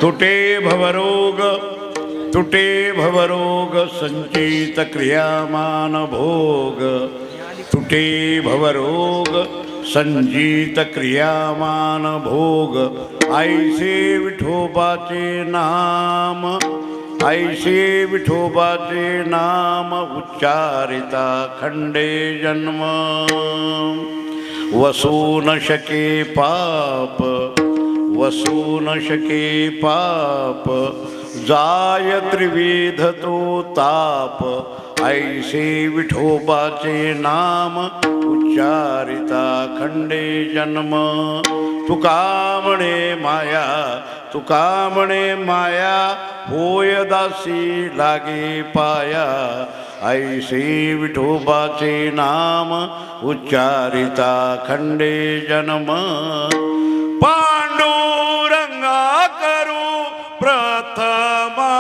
तुटे भवरोग तुटे भवरोग संचित क्रियामान भोग तुटे भवरोग संचित क्रियामान भोग ऐसे विठोबाचे नाम ऐसे विठोबाचे नाम उच्चारिता खंडे जन्म वसू न शके पाप वसू न शके पाप जाय त्रिविध तो ताप ऐसे विठोबाचे नाम उच्चारिता खंडे जन्म तुका म्हणे माया होय दासी लागे पाया ऐसे विठोबाचे नाम उच्चारिता खंडे जन्म पांडुरंगा करू प्रथमा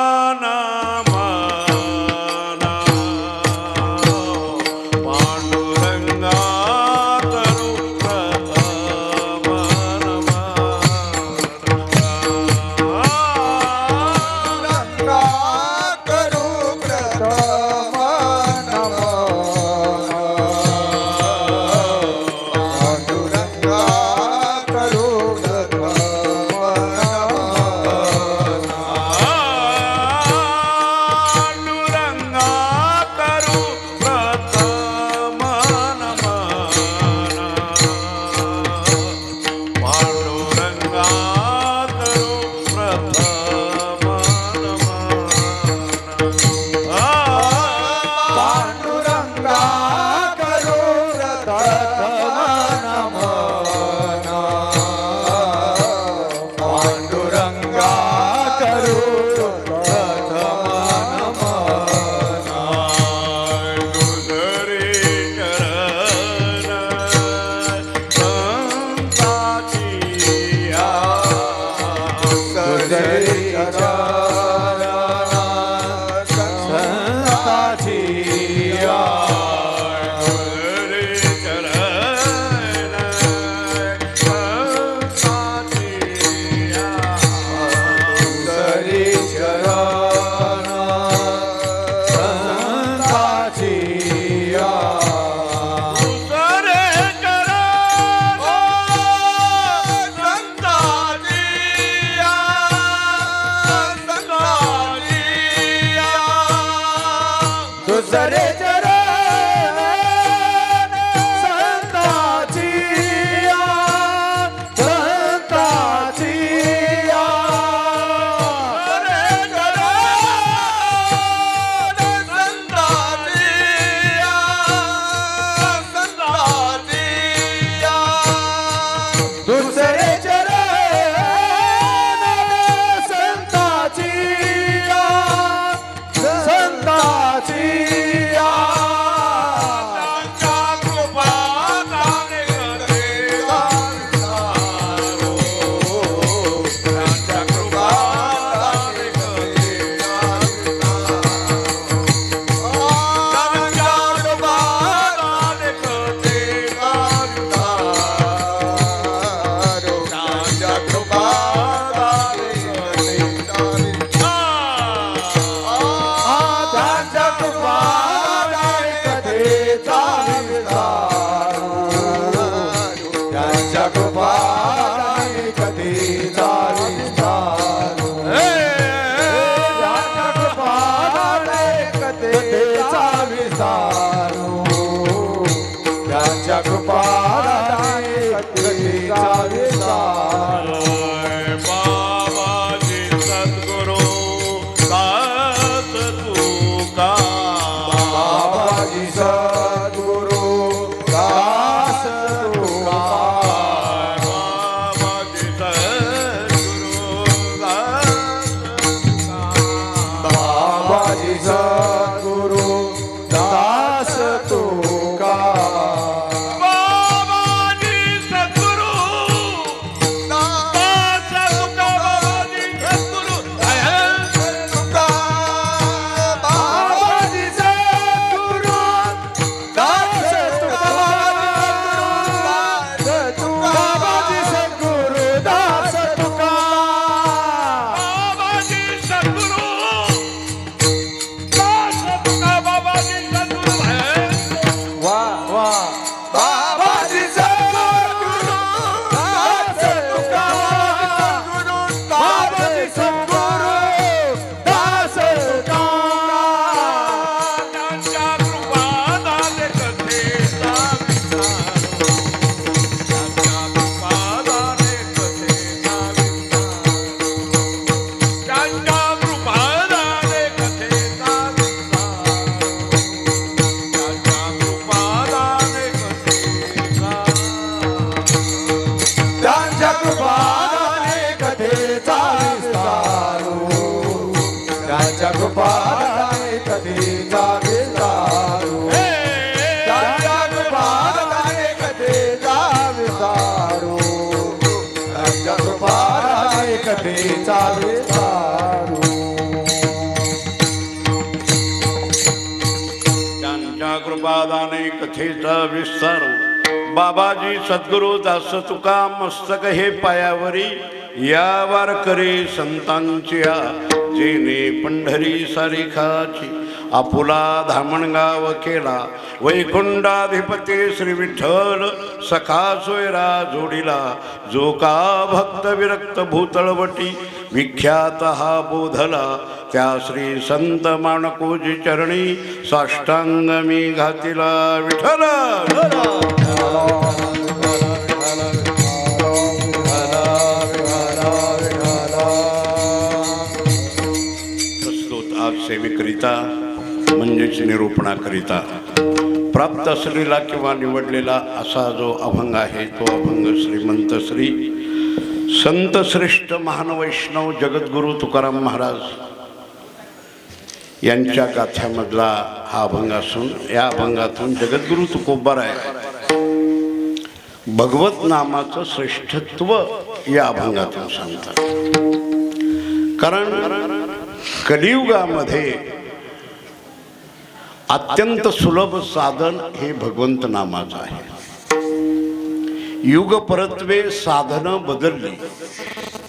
कथेचा विस्तारू त्यांच्या कृपादाने कथेचा विस्तारू बाबाजी सद्गुरु दास तुका मस्तक हे पायावरी या वारकरी संतांच्या जेने पंढरी सारिखाची आपुला धामणगाव केला वैकुंठाधिपती श्री विठ्ठल सखा सोयरा जोडीला जो का भक्त विरक्त भूतळवटी विख्यात हा बोधला त्या श्री संत माणकोजी चरणी साष्टांग मी घातिला विठ्ठल प्रस्तुत आज सेवेकरिता म्हणजेच निरूपणाकरिता प्राप्त असलेला किंवा निवडलेला असा जो अभंग आहे तो अभंग श्रीमंत श्री संत श्रेष्ठ महान वैष्णव जगद्गुरु तुकाराम महाराज यांच्या गाथ्यामधला हा अभंग असून या अभंगातून जगद्गुरु तुकोबाराय भगवत नामाचं श्रेष्ठत्व या अभंगातून सांगतात. कारण कलियुगामध्ये अत्यंत सुलभ साधन हे भगवंत नामाचं आहे. युग परत्वे साधनं बदलली,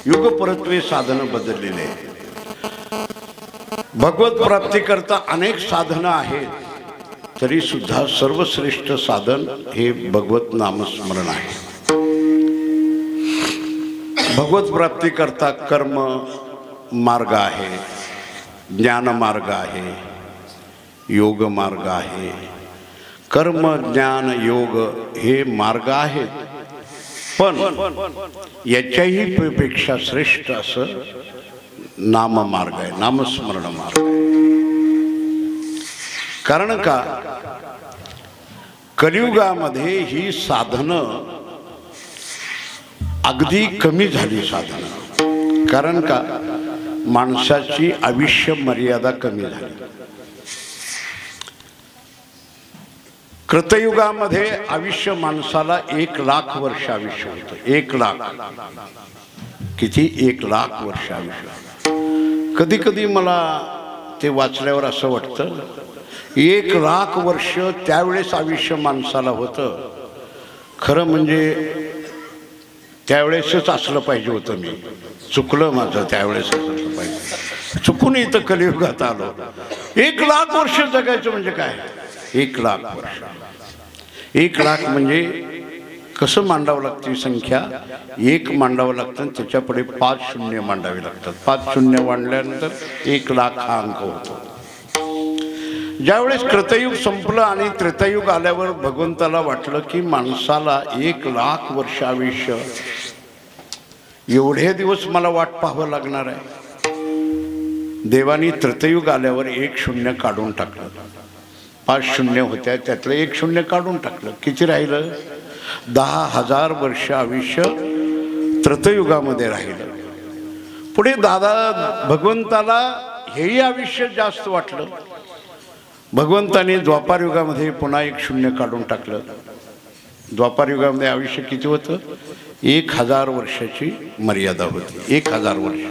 युग परत्वे साधनं बदललेले. भगवत प्राप्ती करता अनेक साधनं आहेत, तरी सुद्धा सर्वश्रेष्ठ साधन हे भगवत नामस्मरण आहे. भगवत प्राप्ती करता कर्म मार्ग आहे, ज्ञान मार्ग आहे, योग मार्ग आहे. कर्म ज्ञान योग हे मार्ग आहेत, पण याच्याही पेक्षा श्रेष्ठ असं नाम मार्ग आहे, नामस्मरण मार्ग आहे. कारण का कलियुगामध्ये ही साधनं अगदी कमी झाली साधनं. कारण का माणसाची आयुष्य मर्यादा कमी झाली. कृतयुगामध्ये आयुष्य माणसाला 1,00,000 वर्ष आयुष्य होतं. 1,00,000 किती 1,00,000 वर्ष आयुष्य. कधी कधी मला ते वाचल्यावर असं वाटतं 1,00,000 वर्ष त्यावेळेस आयुष्य माणसाला होतं. खरं म्हणजे त्यावेळेसच असलं पाहिजे होतं. मी चुकलं माझं, त्यावेळेस असलं पाहिजे. चुकून इथं कलियुगात आलो. 1,00,000 वर्ष जगायचं म्हणजे काय? 1,00,000 वर्ष. 1,00,000 म्हणजे कसं मांडावं लागतं संख्या? 1 मांडावं लागतं आणि त्याच्या पुढे 5 शून्य मांडावे लागतात. 5 शून्य मांडल्यानंतर 1,00,000 हा अंक होतो. ज्यावेळेस कृतयुग संपलं आणि त्रेतायुग आल्यावर भगवंताला वाटलं की माणसाला 1,00,000 वर्ष आयुष्य, एवढे दिवस मला वाट पाहावं लागणार आहे. देवानी त्रेतायुग आल्यावर 1 शून्य काढून टाकलं. 5 शून्य होत्या, त्यातलं 1 शून्य काढून टाकलं. किती राहिलं? 10,000 वर्ष आयुष्य त्रेतायुगामध्ये राहिलं. पुढे भगवंताला हेही आयुष्य जास्त वाटलं. भगवंताने द्वापारयुगामध्ये पुन्हा 1 शून्य काढून टाकलं. द्वापारयुगामध्ये आयुष्य किती होतं? 1,000 वर्षाची मर्यादा होती. 1,000 वर्ष.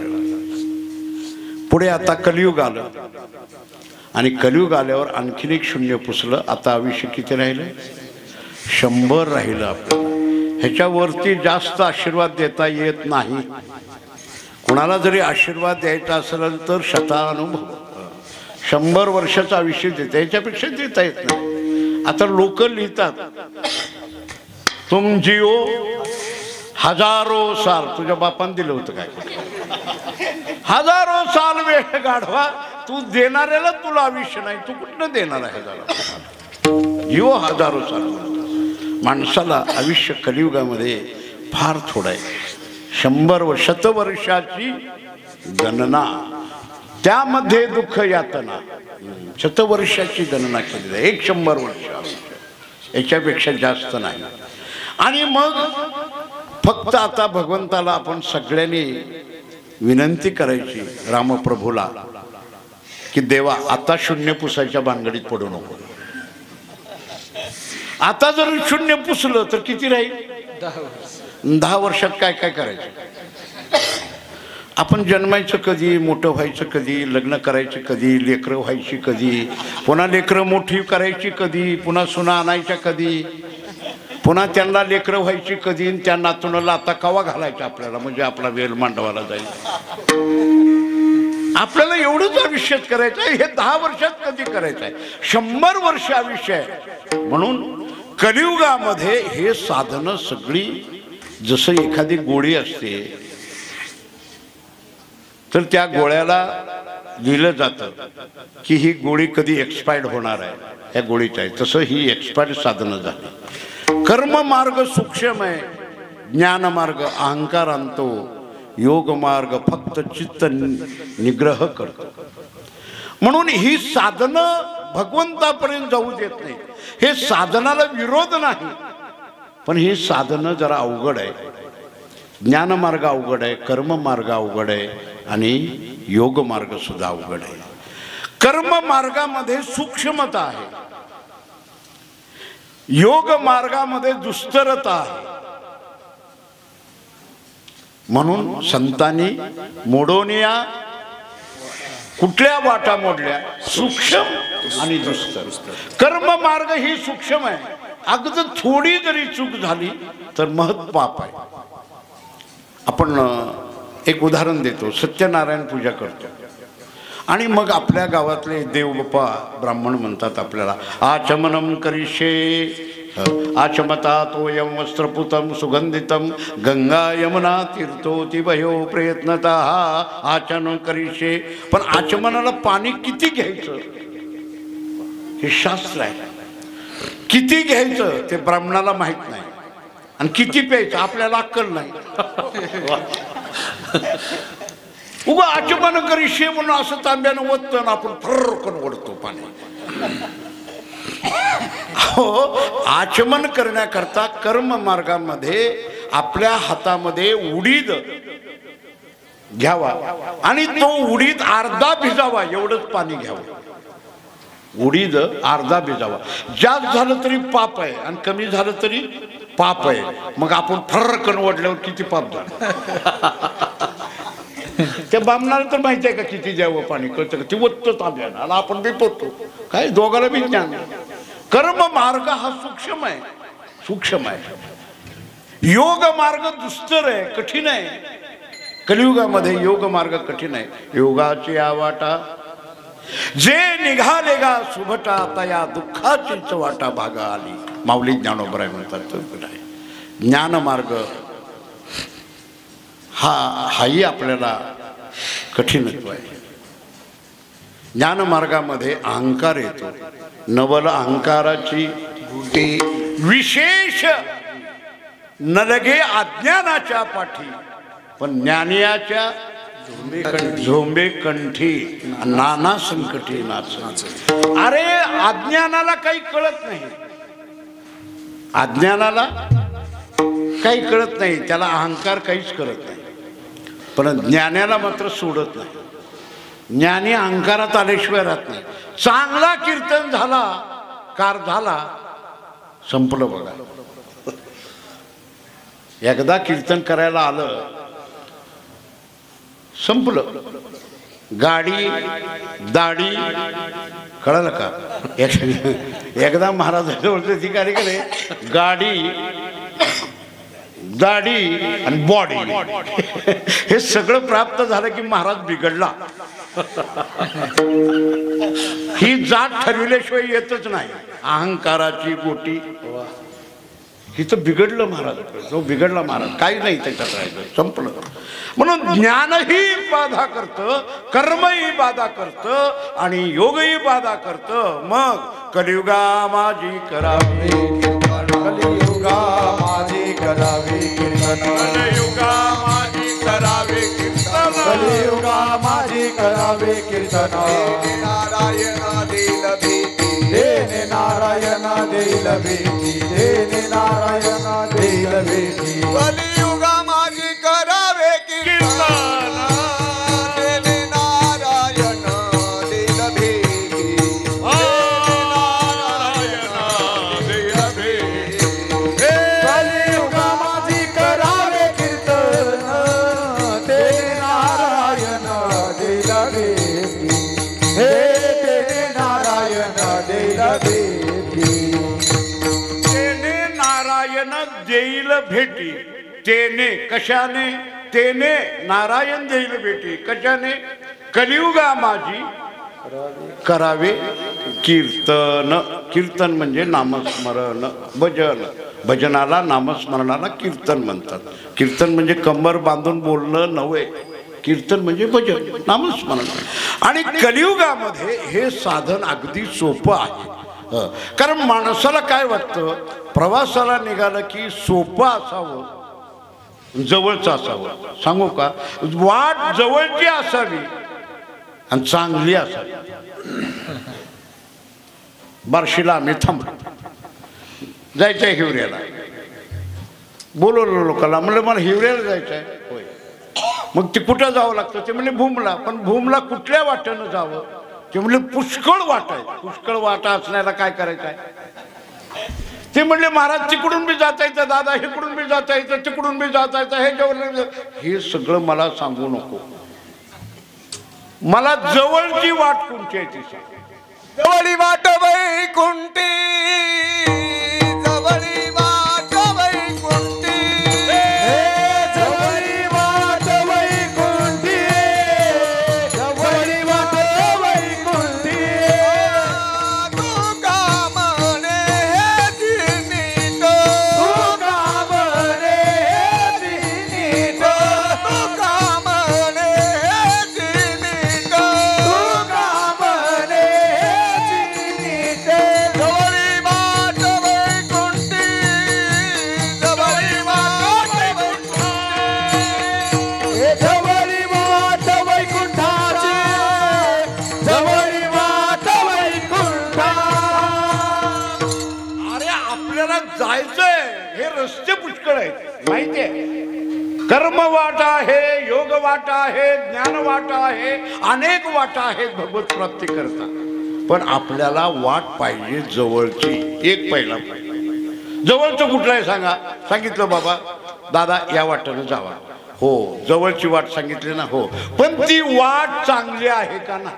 पुढे आता कलियुग आलं आणि कलियुग आल्यावर आणखीन 1 शून्य पुसलं. आता आयुष्य किती राहिलं? 100 राहिलं आपलं. ह्याच्यावरती जास्त आशीर्वाद देता येत नाही. कुणाला जरी आशीर्वाद द्यायचा असेल तर शतानुभव 100 वर्षाचं आयुष्य देता, याच्यापेक्षा देता येत नाही. आता लोक लिहितात तुम जिओ हजारो साल. तुझ्या बापान दिलं होतं काय? हजारो साल वेळ गाढवा. तू देणाऱ्याला तुला आयुष्य नाही, तू कुठनं देणार आहे? जिओ हजारो साल. माणसाला आयुष्य कलियुगामध्ये फार थोडं आहे. 100 शतवर्षाची गणना, त्यामध्ये दुःख यातना. शतवर्षाची गणना केलेली आहे. 100 वर्ष, याच्यापेक्षा जास्त नाही. आणि मग फक्त आता भगवंताला आपण सगळ्यांनी विनंती करायची रामप्रभूला की देवा आता शून्य पुसायच्या भानगडीत पडू नको. आता जर शून्य पुसलं तर किती राहील? 10 वर्षात काय काय करायचं? आपण जन्मायचं कधी, मोठं व्हायचं कधी, लग्न करायचं कधी, लेकरं व्हायची कधी, पुन्हा लेकरं मोठी करायची कधी, पुन्हा सुना आणायच्या कधी, पुन्हा त्यांना लेकरं व्हायची कधी, त्या नातूला आता कवा घालायचा आपल्याला, म्हणजे आपला वेल मांडवाला जाईल. आपल्याला एवढंच आयुष्यात करायचं आहे. हे 10 वर्षात कधी करायचं आहे, 100 वर्ष आयुष्य आहे. म्हणून कलियुगामध्ये हे साधनं सगळी, जसं एखादी गोळी असते तर त्या गोळ्याला लिहिलं जातं की ही गोळी कधी एक्सपायर्ड होणार आहे, ह्या गोळीचं आहे. तसं ही एक्सपायर्ड साधनं झाली. कर्म मार्ग सूक्ष्म आहे, ज्ञान मार्ग अहंकार आणतो, योग मार्ग फक्त चित्त निग्रह करतो. म्हणून ही साधनं भगवंतापर्यंत जाऊ देत नाही. हे साधनाला विरोध नाही, पण ही साधनं जरा अवघड आहे. ज्ञान मार्ग अवघड आहे, कर्म मार्ग अवघड आहे आणि योग मार्ग सुद्धा अवघड आहे. कर्म मार्गामध्ये सूक्ष्मता आहे, योग मार्गामध्ये दुस्तरता आहे. म्हणून संतांनी मोडोनिया कुठल्या वाटा मोडल्या, सूक्ष्म आणि दुस्तर. कर्म मार्ग ही सूक्ष्म आहे, अगदी थोडी जरी चूक झाली तर महत् पाप आहे. आपण एक उदाहरण देतो. सत्यनारायण पूजा करतो आणि मग आपल्या गावातले देवबापा ब्राह्मण म्हणतात आपल्याला, आचमनम करिष्ये आचमता तोयम वस्त्रपुतम सुगंधितम गंगा यमुना तीर्थोतिभयो प्रयत्नतः आचमन करिष्ये. पण आचमनाला पाणी किती घ्यायचं हे शास्त्र आहे. किती घ्यायचं ते ब्राह्मणाला माहित नाही, आणि किती प्यायचं आपल्याला अक्कल नाही. उगा आचमन करिष्ये म्हणून असं तांब्यानं ओततो ना आपण फर्रकन ओढतो पाणी. हो, आचमन करण्याकरता कर्म मार्गामध्ये आपल्या हातामध्ये उडीद घ्यावा आणि तो उडीद अर्धा भिजावा, एवढंच पाणी घ्यावं. उडीद अर्धा भिजावा. जास्त झालं तरी पाप आहे आणि कमी झालं तरी पाप आहे. मग आपण फर्रकन ओढल्यावर किती पाप झालं. त्या बामणाला तर माहिती आहे का किती द्यावं पाणी, कळतं का? ती ओततो तांब्यानं आणि आपण बी पोटतो. काय दोघाला बी ज्ञान. कर्म मार्ग हा सूक्ष्म आहे, सूक्ष्म आहे. योग मार्ग दुस्तर आहे, कठीण आहे. कलियुगामध्ये योग मार्ग कठीण आहे. योगाची आवाटा जे निघाले गा सुभटा, तया दुःखाचीच वाटा भागा आली. माऊली ज्ञानोबराय म्हणतात. ज्ञान मार्ग हाही आपल्याला कठीणत्व आहे. ज्ञान मार्गामध्ये अहंकार येतो. नवल अहंकाराची विशेष न लगे अज्ञानाच्या पाठी, पण ज्ञानियाच्या झोंबे कंठी नाना संकटी नाच. अरे अज्ञानाला काही कळत नाही, अज्ञानाला काही कळत नाही, त्याला अहंकार काहीच करत नाही. पण ज्ञानाला मात्र सोडत नाही. ज्ञानी अहंकारात आल्याशिवाय राहत नाही. चांगला कीर्तन झाला, कार झाला, संपलं बघा. एकदा कीर्तन करायला आलं, संपलं. गाडी दाढी कळलं का? एकदा महाराजांच्या ठिकाणी गेले, गाडी दाढी आणि बॉडी हे सगळं प्राप्त झालं की महाराज बिघडला. ही जात ठरविल्याशिवाय येतच नाही. अहंकाराची गोटी ही तर बिघडलं महाराज. जो बिघडला महाराज, काही नाही त्याच्यात राहायचं, संपलं. म्हणून ज्ञानही बाधा करतं, कर्मही बाधा करतं आणि योगही बाधा करतं. मग कलियुगा माझी करावी, कलियुगा माझी करावी कीर्तन, कलियुगा माझी करावे कीर्तन, कलियुगा माझी करावे कीर्तन. नारायण देल भेटी, देने नारायण देईल भेटी, देने नारायण देईल भेटी. कलियुगा माझी करावे कीर्तन, देने नारायण देल भेटी, नारायण देल भेटी. कलियुगा माझी करावे कीर्तन, देने नारायण भेटी तेने कशाने तेने नारायण देईल भेटी कशाने कलियुगा माझी करावे कीर्तन कीर्तन म्हणजे नामस्मरण भजन भजनाला नामस्मरणाला कीर्तन म्हणतात कीर्तन म्हणजे कंबर बांधून बोलणं नव्हे कीर्तन म्हणजे भजन नामस्मरण आणि कलियुगामध्ये हे साधन अगदी सोपं आहे कारण माणसाला काय वाटतं प्रवासाला निघालं की सोपं असावं जवळचं असावं सांगू का वाट जवळची असावी आणि चांगली असावी बार्शीला आम्ही थांबलो जायचंय हिवऱ्याला बोलवलं लोकांना म्हणलं मला हिवऱ्याला जायचं आहे होय मग ते कुठं जावं लागतं ते म्हणले भूमला पण भूमला कुठल्या वाटेनं जावं ते म्हणले पुष्कळ वाट आहे पुष्कळ वाटा असण्याला काय करायचं आहे ते म्हणले महाराज तिकडून बी जाता येतं दादा इकडून बी जाता येतं तिकडून बी जाता येतं हे जेवढं हे सगळं मला सांगू नको मला जवळची वाट कोणची आहे ती जवळी वाट वैकुंठी जवळी वाट वैकुंठी जवळी वाट वैकुंठी जवळी वाट वैकुंठी तू का म्हणे हेची नीट तू का म्हणे हेची नीट तू का म्हणे हेची नीट तू का म्हणे हेची नीट जवळी वाट वैकुंठी जवळी वाट वैकुंठी जवळी वाट वैकुंठाची जवळी वाट वैकुंठा अरे आपल्याला जायचंय हे रस्ते पुष्कळ आहेत माहितीये कर्म वाट आहे योग वाट आहे ज्ञान वाट आहे अनेक वाटा आहेत भगवत प्राप्ती करता पण आपल्याला वाट पाहिजे जवळची एक पहिला पाहिजे जवळचं कुठलं आहे सांगा सांगितलं बाबा दादा या वाटेनं जावा हो जवळची वाट सांगितली ना हो पण ती वाट चांगली आहे का ना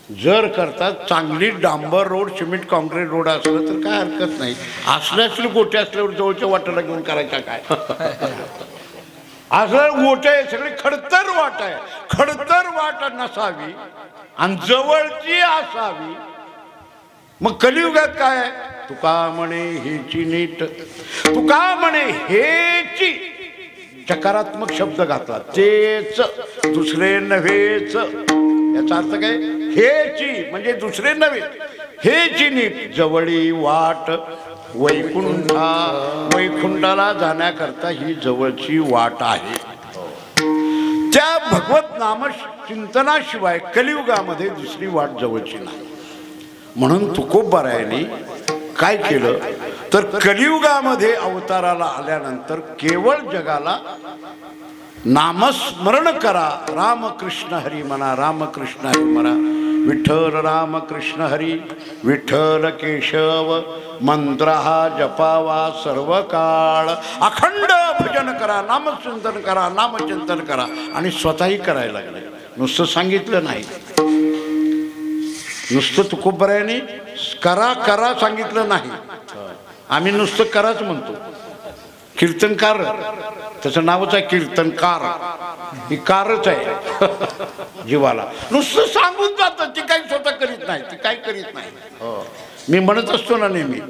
जर करता चांगली डांबर रोड सिमेंट कॉन्क्रीट रोड असलं तर काय हरकत नाही असल्यास गोटे असल्यावर जवळच्या वाटेला घेऊन करायचा काय असं गोटे सगळी खडतर वाट आहे खडतर वाट नसावी आणि जवळची असावी मग कलियुगात काय आहे तुका म्हणे हेची नीट तुका म्हणे हेची सकारात्मक शब्द घातला तेच दुसरे नव्हेच याचा अर्थ काय हेची म्हणजे दुसरे नव्हे हेची नीट जवळी वाट वैकुंठा वैकुंठाला जाण्याकरता ही जवळची वाट आहे त्या भगवत नाम चिंतनाशिवाय कलियुगामध्ये दुसरी वाट जवळची नाही म्हणून तुकोबरायांनी काय केलं तर कलियुगामध्ये अवताराला आल्यानंतर केवळ जगाला नामस्मरण करा रामकृष्ण हरी म्हणा रामकृष्ण हरी म्हणा विठ्ठल रामकृष्ण हरी विठ्ठल केशव मंत्र हा जपावा सर्व काळ अखंड भजन करा नामचिंतन करा नामचिंतन करा आणि स्वतःही करायला लागले नुसतं सांगितलं नाही नुसतं तुकोबरायांनी करा करा सांगितलं नाही आम्ही नुसतं कराच म्हणतो कीर्तनकार त्याचं नावच आहे कीर्तनकार ही कारच आहे जीवाला नुसतं सांगून जातं ती काही स्वतः करीत नाही ती काही करीत नाही मी म्हणत असतो ना नेहमी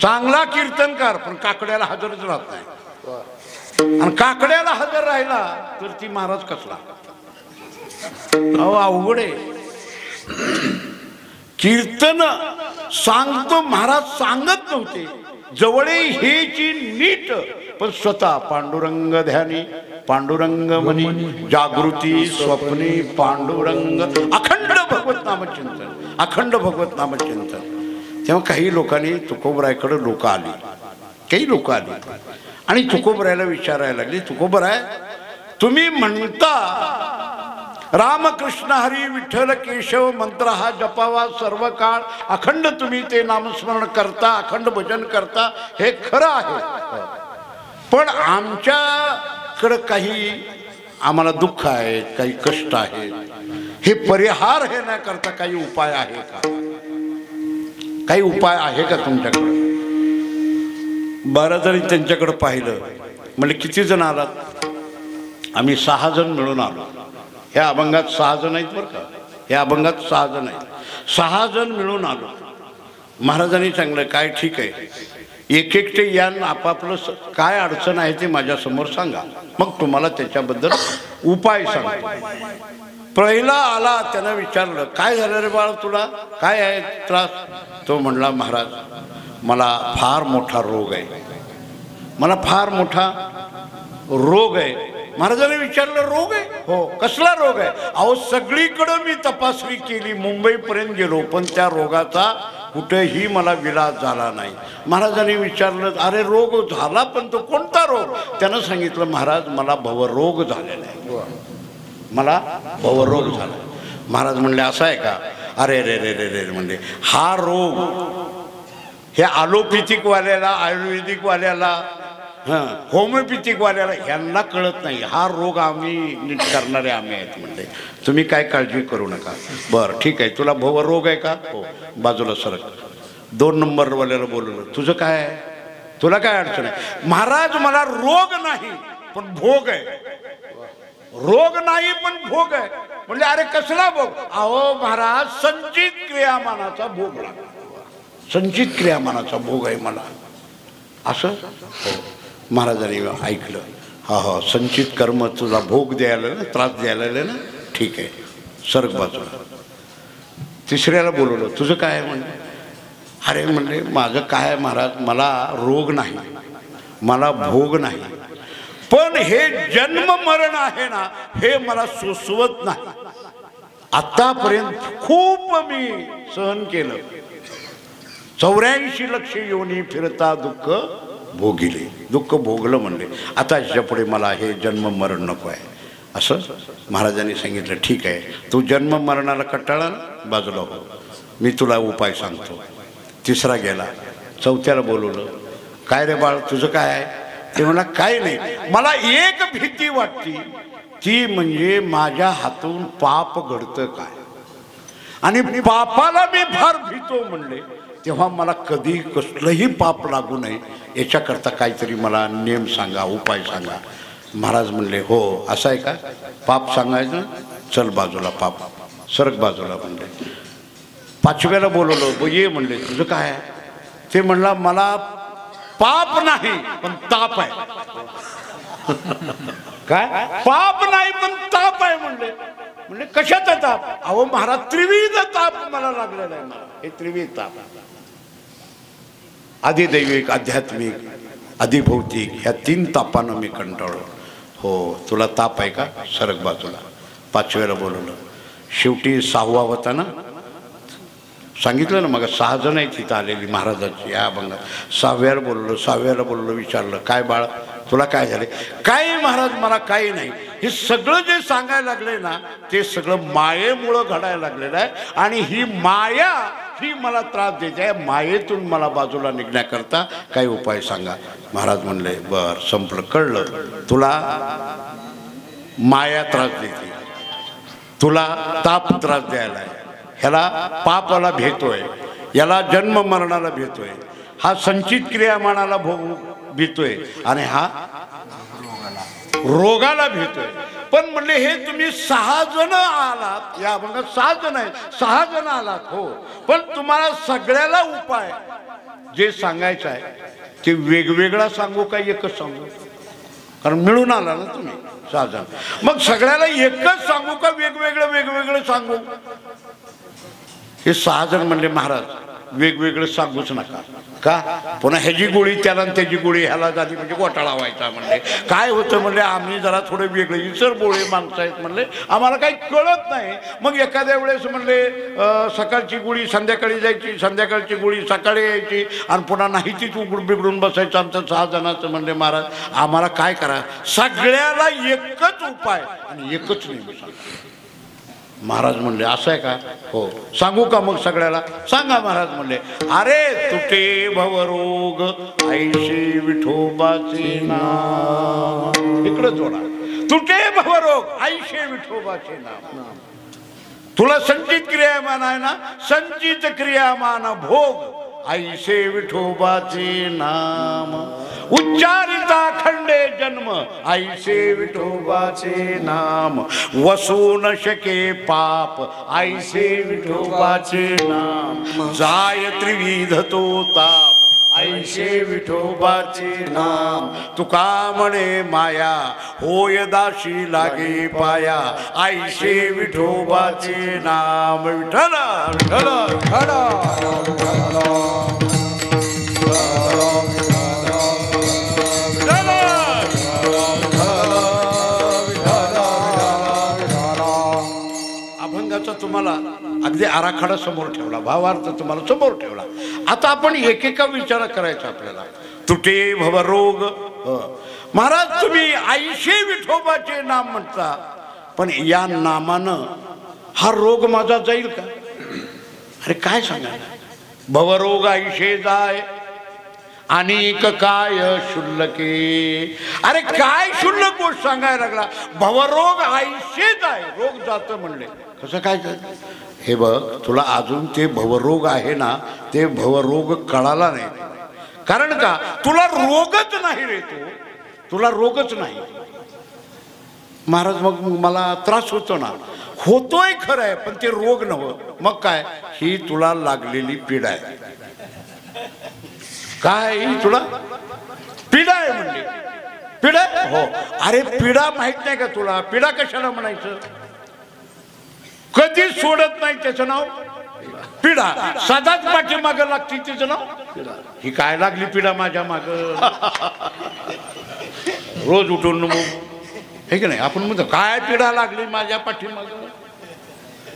चांगला कीर्तनकार पण काकड्याला हजरच राहत नाही आणि काकड्याला हजर राहिला तर ती महाराज कसला अहो अवघड आहे कीर्तन सांगतो महाराज सांगत नव्हते जवळे हेची नीट पण स्वतः पांडुरंग ध्यानी पांडुरंग मनी जागृती स्वप्नी पांडुरंग अखंड भगवत नामचिंतन अखंड भगवत नामचिंतन तेव्हा काही लोकांनी तुकोबरायकडे लोक आली काही लोक आली आणि तुकोबरायला विचारायला लागली तुकोबराय तुम्ही म्हणता रामकृष्ण हरी विठ्ठल केशव मंत्र हा जपावा सर्व काळ अखंड तुम्ही ते नामस्मरण करता अखंड भजन करता हे खरं आहे पण आमच्याकडं काही आम्हाला दुःख आहे काही कष्ट आहे हे परिहार हे न करता काही उपाय आहे का काही उपाय आहे का तुमच्याकडे महाराजांनी त्यांच्याकडे पाहिलं, म्हणजे किती जण आलात? आम्ही 6 जण मिळून आलो. ह्या अभंगात 6 जण आहेत बरं का, ह्या अभंगात 6 जण आहेत. 6 जण मिळून आलो. महाराजांनी सांगलं काय ठीक आहे, एक एकटे या, आपापलं काय अडचण आहे ते माझ्यासमोर सांगा, मग तुम्हाला त्याच्याबद्दल उपाय सांगतो. पहिला आला, त्यानं विचारलं काय झालं रे बाळ, तुला काय आहे त्रास? तो म्हणला महाराज मला फार मोठा रोग आहे, मला फार मोठा रोग आहे. महाराजांनी विचारलं रोग आहे? हो. कसला रोग आहे? अहो सगळीकडं मी तपासणी केली, मुंबईपर्यंत गेलो, पण त्या रोगाचा कुठेही मला विलाज झाला नाही. महाराजांनी विचारलं अरे रोग झाला पण तो कोणता रोग? त्यानं सांगितलं महाराज मला भवरोग झालेला आहे, मला भवरोग झाला. महाराज म्हणले असं आहे का? अरे रे रे रे रे म्हणले हा रोग हे ॲलोपॅथिकवाल्याला, आयुर्वेदिकवाल्याला, होमिओपॅथिकवाल्याला ह्यांना कळत नाही. हा रोग आम्ही नीट करणारे आम्ही आहेत. म्हणले तुम्ही काय काळजी करू नका. बरं ठीक आहे, तुला भवरोग आहे का? हो. बाजूला सरक. 2 नंबरवाल्याला बोलवलं, तुझं काय आहे, तुला काय अडचण आहे? महाराज मला रोग नाही पण भोग आहे. रोग नाही पण भोग आहे. म्हणजे अरे कसला भोग? अहो महाराज संचित क्रियामानाचा भोग लागला, संचित क्रियामानाचा भोग आहे मला. असं हो. महाराजांनी ऐकलं, हा हा संचित कर्म तुला भोग द्यायला ना, त्रास द्यायला ना, ठीक आहे सरक बाजूला. तिसऱ्याला बोलवलं, तुझं काय आहे? म्हणले अरे म्हणले माझं काय महाराज, मला रोग नाही, मला भोग नाही, पण हे जन्म मरण आहे ना हे मला सोसवत नाही. आतापर्यंत खूप मी सहन केलं, 84 लक्ष योनी फिरता दुःख भोगिले, दुःख भोगलं म्हणले. आता ह्याच्या पुढे मला हे जन्म मरण नको आहे. असं महाराजांनी सांगितलं, ठीक आहे तू जन्म मरणाला कटाळा ना, बाजूला हो, मी तुला उपाय सांगतो. तिसरा गेला. चौथ्याला बोलवलं, काय रे बाळ तुझं काय आहे? ते म्हणला काय नाही, मला एक भीती वाटती, ती म्हणजे माझ्या हातून पाप घडतं काय, आणि पापाला मी फार भीतो म्हणले. तेव्हा मला कधी कसलंही पाप लागू नये याच्याकरता काहीतरी मला नेम सांगा, उपाय सांगा. महाराज म्हणले हो असं आहे का, पाप सांगायचं, चल बाजूला, पाप सरक बाजूला म्हणले. 5व्याला बोलवलं, ये म्हणले तुझं काय आहे? ते म्हणला मला पाप नाही पण ताप आहे. काय पाप नाही पण ताप आहे म्हणले. म्हणजे कशाचा ताप? अहो महाराज त्रिविध ताप मला लागलेला आहे, मला हे त्रिविध ताप, आधिदैविक, आध्यात्मिक, अधिभौतिक, ह्या 3 तापानं मी कंटाळलो. हो तुला ताप आहे का, सरक बाजूला. 5व्याला बोलवलं. शेवटी 6वा होता ना, सांगितलं ना मग 6 जण आहेत तिथं आलेली महाराजांची या अभंगात. 6व्याला बोलवलं. 6व्याला बोलवलं, विचारलं काय बाळ तुला काय झाले? काय महाराज मला काही नाही. हे सगळं जे सांगायला लागले ना ते सगळं मायेमुळं घडायला लागलेलं आहे, आणि ही माया ही मला त्रास देते आहे. मायेतून मला बाजूला निघण्याकरता काही उपाय सांगा. महाराज म्हणले बर संपलं, कळलं, तुला माया त्रास देते, तुला ताप त्रास द्यायला आहे, ह्याला पापाला भेटोय, याला जन्म मरणाला भेटोय, हा संचित क्रियामानाला भीतोय, आणि हा रोगाला भीतोय. पण म्हणले हे तुम्ही 6 जण आलात, या अभंगात 6 जण आहेत, 6 जण आलात हो, पण तुम्हाला सगळ्याला उपाय जे सांगायचं आहे ते वेगवेगळा सांगू का एकच सांगू? कारण मिळून आला ना तुम्ही 6 जण, मग सगळ्याला एकच सांगू का वेगवेगळं वेगवेगळं सांगू? हे 6 जण म्हणले महाराज वेगवेगळं सांगूच नका. का? पुन्हा ह्याची गोळी त्याला आणि त्याची गोळी ह्याला झाली म्हणजे घोटाळा व्हायचा. म्हणले काय होतं म्हणले आम्ही जरा थोडे वेगळे इसर बोळे माणसं आहेत म्हणले, आम्हाला काही कळत नाही. मग एखाद्या वेळेस म्हणले सकाळची गोळी संध्याकाळी जायची, संध्याकाळची गोळी सकाळी यायची, आणि पुन्हा नाही तीच उघडून बिघडून बसायचं आमचं 6 जणांचं. म्हणले महाराज आम्हाला काय करा, सगळ्याला एकच उपाय आणि एकच नेम सांगा. महाराज म्हणले असं आहे का? हो सांगू का मग सगळ्याला? सांगा. महाराज म्हणले अरे तुटे भवरोग ऐशी विठोबाचे नाम, इकडं जोडा, तुटे भवरोग ऐशे विठोबाचे नाम. तुला संचित क्रियामान आहे ना, संचित क्रियामान भोग ऐसे विठोबाचे नाम उच्चारिता खंडे जन्म ऐसे विठोबाचे नाम वसू न शके पाप ऐसे विठोबाचे नाम जाय त्रिविध तो ताप ऐसे विठोबाचे नाम तुका म्हणे माया होय दाशी लागे पाया ऐसे विठोबाचे नाम विठ्ठल अभंगाचा तुम्हाला अगदी आराखडा समोर ठेवला भावार्थ तुम्हाला समोर ठेवला आता आपण एकेका विचार करायचा आपल्याला तुटे भवरोग महाराज तुम्ही ऐशे विठोबाचे नाम म्हणता पण या नामानं हा रोग माझा जाईल का अरे काय सांगायला भवरोग ऐशे जाय अनेक काय शुल्लके अरे काय शुल्लक गोष्ट सांगायला लागला भवरोग ऐशे जाय रोग जात म्हणले कसं काय हे बघ तुला अजून ते भवरोग आहे ना ते भवरोग कळाला नाही कारण का तुला रोगच नाही रे तुला रोगच नाही महाराज मग मला त्रास होतो ना होतोय खरं आहे पण ते रोग नव्हतं मग काय ही तुला लागलेली पीडा आहे काय ही तुला पीडा आहे म्हणजे पीडा हो अरे पीडा माहित नाही का तुला पीडा कशाला म्हणायचं कधी सोडत नाही त्याचं नाव पीडा सदाच पाठीमाग लागते तिचं नाव ही काय लागली पीडा माझ्या माग रोज उठून हे की नाही आपण म्हणतो काय पीडा लागली माझ्या पाठीमाग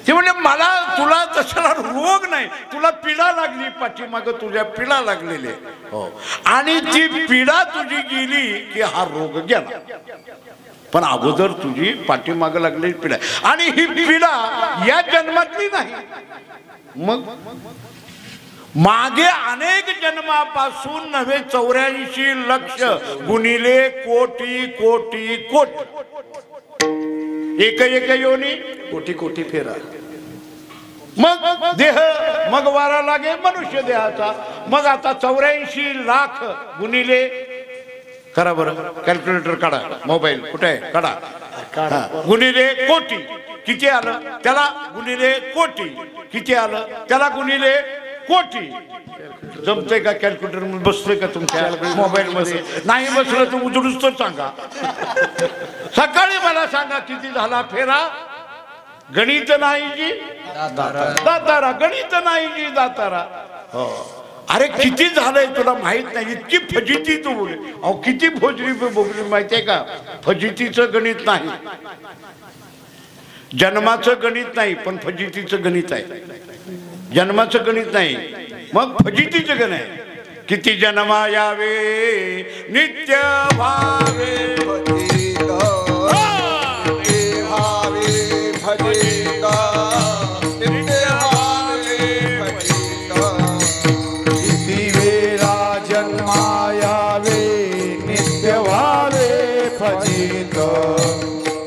ते म्हणजे मला तुला तसला रोग नाही तुला पीडा लागली पाठीमाग तुझ्या पीडा लागलेली हो आणि ती पीडा तुझी गेली की हा रोग गेला पण अगोदर तुझी पाठीमाग लागलेली पीडा आणि ही पीडा या जन्मातली नाही मग मागे अनेक जन्मापासून नव्हे 84 लक्ष गुणिले कोटी कोटी कोटी एक योनी कोटी कोटी फेरा मग देह मग वारा लागे मनुष्य देहाचा मग आता 84 लाख गुणिले करा बरं कॅल्क्युलेटर काढा मोबाईल कुठे आहे काढा गुणिले कोटी किती आलं त्याला गुणिले कोटी किती आलं त्याला गुणिले कोटी जमतंय का कॅल्क्युलेटर बसतोय का तुमच्या मोबाईल मध्ये नाही बसलं तर उजडूच तर सांगा सकाळी मला सांगा किती झाला फेरा गणित नाही जी दातारा गणित नाही जी दातारा हो अरे किती झालंय तुला माहित नाही इतकी फजिती तू बोल अहो किती भोजरी बोगली माहितीये का फजितीचं गणित नाही जन्माचं गणित नाही पण फजितीचं गणित आहे जन्माचं गणित नाही मग फजितीचं गणित आहे किती जन्मा यावे नित्य भावे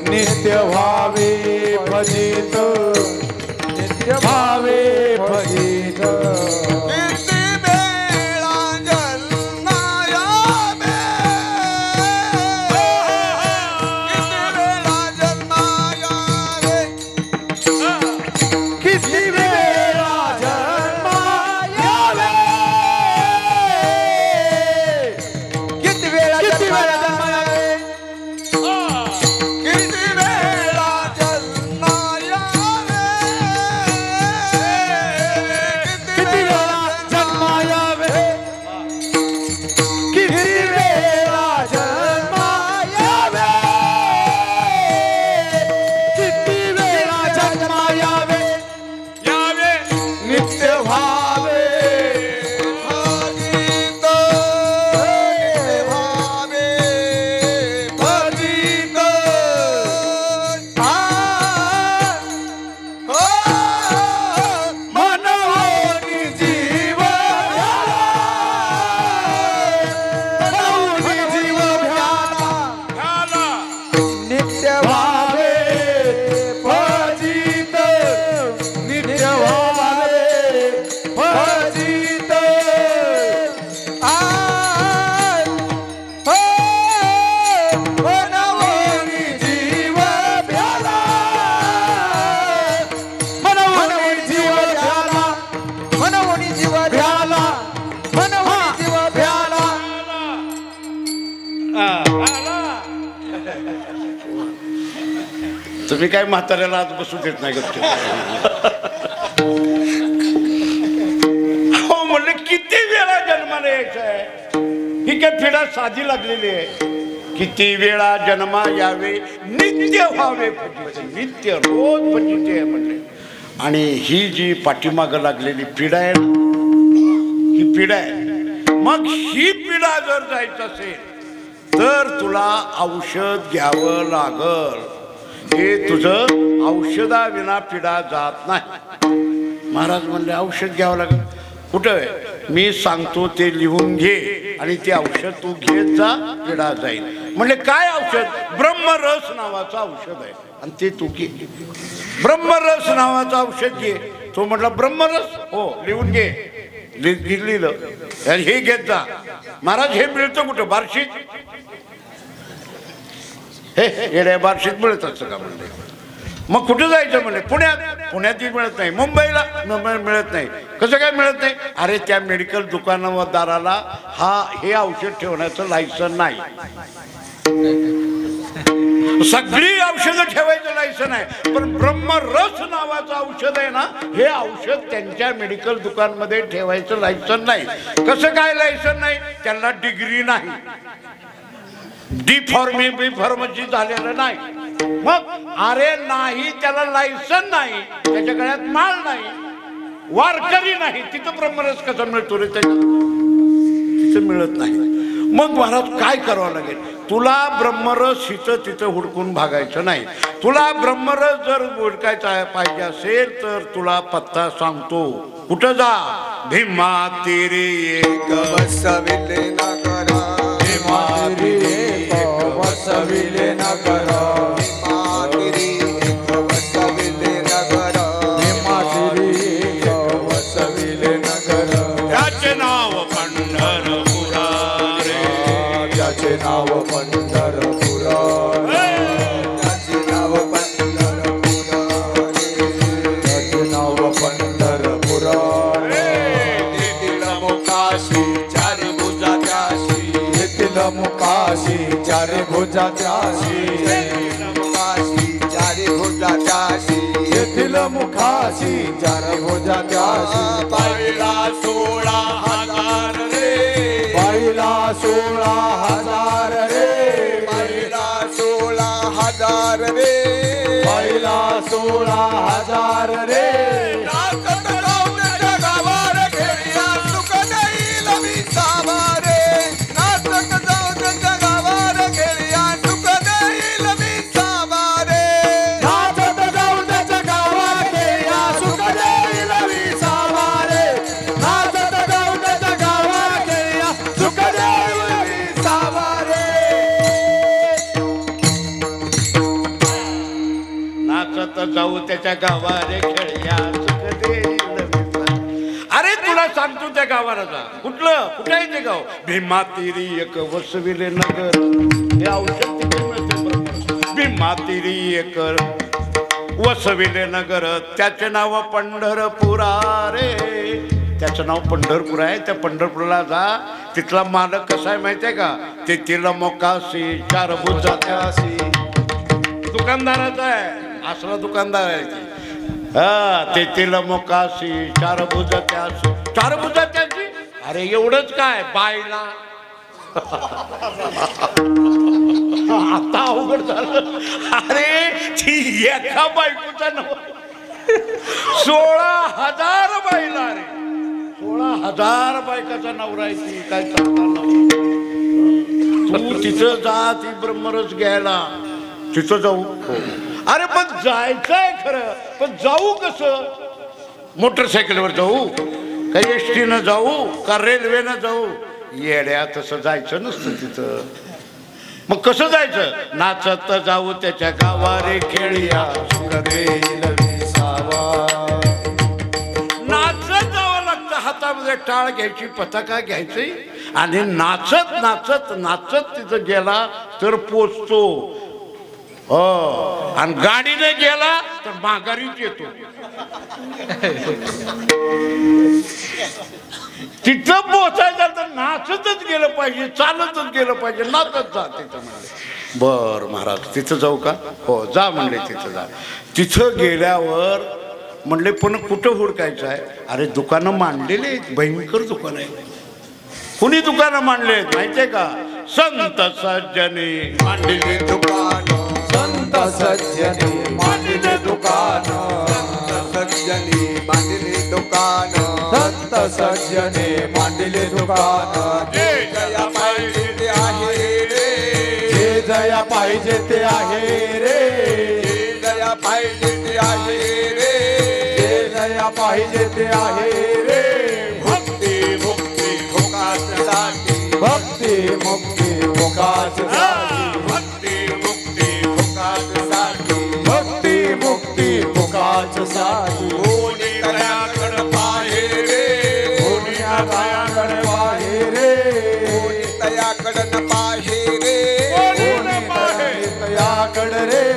नित्य भावे भजित नित्य भावे भजित किती वेळा जन्माया किती वेळा जन्माया किती वेळा तुम्ही काय म्हाताऱ्याला आज बसू देत नाही गपचूप. हो म्हणलं किती वेळा जन्माला यायचं आहे, ही काय पिढा साधी लागलेली आहे. किती वेळा जन्मा यावे नित्य व्हावे फजिती, नित्य रोज फजिती आहे म्हणले. आणि ही जी पाठीमागं लागलेली पिढा आहे ना, ही पिढा आहे. मग ही पिढा जर जायचं असेल तर तुला औषध घ्यावं लागल. हे तुझं औषधाविना पिढा जात नाही. महाराज म्हणले औषध घ्यावं लागल. कुठं आहे? मी सांगतो ते लिहून घे आणि ते औषध तू घेत जा, पिढा जाईल. म्हणले काय औषध? ब्रह्मरस नावाचं औषध आहे आणि ते तू घे. ब्रह्मरस नावाचं औषध घे. तो म्हटला ब्रह्मरस? हो, लिहून घे. लिहिलं हे घेत जा. महाराज हे मिळतं कुठं? बार्शीत. हे येड्या बार्शीत मिळत असतं का म्हणले. मग कुठं जायचं म्हणले? पुण्यात. पुण्यातही मिळत नाही. मुंबईला मिळत नाही. कसं काय मिळत नाही? अरे त्या मेडिकल दुकानदाराला हे औषध ठेवण्याचं लायसन नाही. सगळी औषधं ठेवायचं लायसन आहे, पण ब्रह्मरस नावाचं औषध आहे ना, हे औषध त्यांच्या मेडिकल दुकानमध्ये ठेवायचं लायसन नाही. कसं काय लायसन नाही? त्यांना डिग्री नाही, बी फार्मसी झालेलं नाही. मग अरे नाही, त्याला लायसन नाही, त्याच्या गळ्यात माळ नाही, वारकरी नाही, तिथं ब्रह्मरस कसा मिळतो रे? तिथं मिळत नाही. मग महाराज काय करावं लागेल? तुला ब्रह्मरस इथं तिथं हुडकून भागायचं नाही. तुला ब्रह्मरस जर हुडकायचा पाहिजे असेल तर तुला पत्ता सांगतो. कुठं जा? भीमा तेरे एक वसविले नगर, भीमा तेरे एक वसविले नगर, भीमा तेरे एक वसविले नगर, भीमा तेरे एक वसविले नगर. त्याचे नाव पंढरपूर रे, त्याचे नाव पंढरपूर, त्याचे नाव पंढरपूर, त्याचे नाव पंढरपूर. तेथील मुकाशी चारी भुजा त्याशी, येथील मुकाशी चारी भुजा त्याशी, मुकाशी चारी भुजा त्याशी, येथील मुखाशी चारी भुजा त्याशी. बाईला 16,000 रे, बाईला 16,000 रे, बाईला 16,000 रे, बाईला 16,000 रे. नाचत गावण्याच्या गावार खेळ्या सुख देईल विसावारे, नाचत गावण्याच्या गावार खेळ्या सुख देईल विसावारे, नाचत जाऊ त्याच्या गावात या सुख देईल विसावारे, नाचत जाऊ त्याच्या गावात या सुख देईल विसावारे. नाचत जाऊ त्याच्या गावारे खेळ्या सुख देईल विसावा. अरे तुला सांगतो त्या गावाला जा. कुठलं? कुठं आहे ते गाव? भीमा तेरी एक वसविले नगर. हे औषध तिथे मिळते बरोबर. भीमा तेरी एक वसविले नगर, त्याचे नाव पंढरपुरा रे. त्याचं नाव पंढरपूर आहे. त्या पंढरपूरला जा. तिथला मालक कसा आहे माहिती आहे का? तेथील मोकाशी चार भुजा त्याशी. दुकानदाराचा आहे, असला दुकानदार आहे ती. तेथील मोकाशी चार भुजा त्याशी. चार भुजा त्याशी? अरे एवढंच काय? बायला आता अवघड झालं. अरे ती एका बायकोचा नव 16,000 बायला रे. 16,000 बायकाचा नवरा आहे ती. काय चालणार? तू तिथं जा, ती ब्रह्मरस घ्यायला तिथं जाऊ. अरे पण जायचंय खरं, पण जाऊ कसं? मोटरसायकलवर जाऊ का एसटीनं जाऊ का रेल्वेनं जाऊ? येड्या, तसं जायचं नसतं तिथं. मग कसं जायचं? नाचत जाऊ त्याच्या गावारे खेळ्या सुख देईल विसावा. नाचत जावं लागतं. हातामध्ये टाळ घ्यायची, पताका घ्यायची आणि नाचत नाचत नाचत तिथं गेला तर पोचतो. हो, आणि गाडीने गेला तर माघारीच येतो. तिथं पोचायचं तर नाचतच गेलं पाहिजे, चालतच गेलं पाहिजे, नाचत जा तिथं. बर महाराज तिथं जाऊ का? हो जा म्हणले. तिथं जा. तिथं गेल्यावर म्हणले पण कुठं हुडकायचं आहे? अरे दुकानं मांडलेली आहेत, भयंकर दुकान आहे. कुणी दुकानं मांडले माहितीये का? संत सज्जने मांडले दुकान, संत सज्जने मांडले दुकान, सज्जनी मांडले दुकान, संत सज्जने मांडले दुकान. जे जया पाहिजे ते आहे रे, जे जया पाहिजे ते आहे रे, जे जया पाहिजे ते आहे रे, जे जया पाहिजे ते आहे रे. भक्ती मुक्ती भोगासाठी, भक्ती मुक्ती भोगासाठी, भक्ती मुक्ती भोगासाठी, भक्ती मुक्ती भोगासाठी. कोणी तयाकडे पाहे रे, कोण्या दयाकडे पाहे रे, कोणी तयाकडे न पाहे रे, कोणी दयाकडे रे.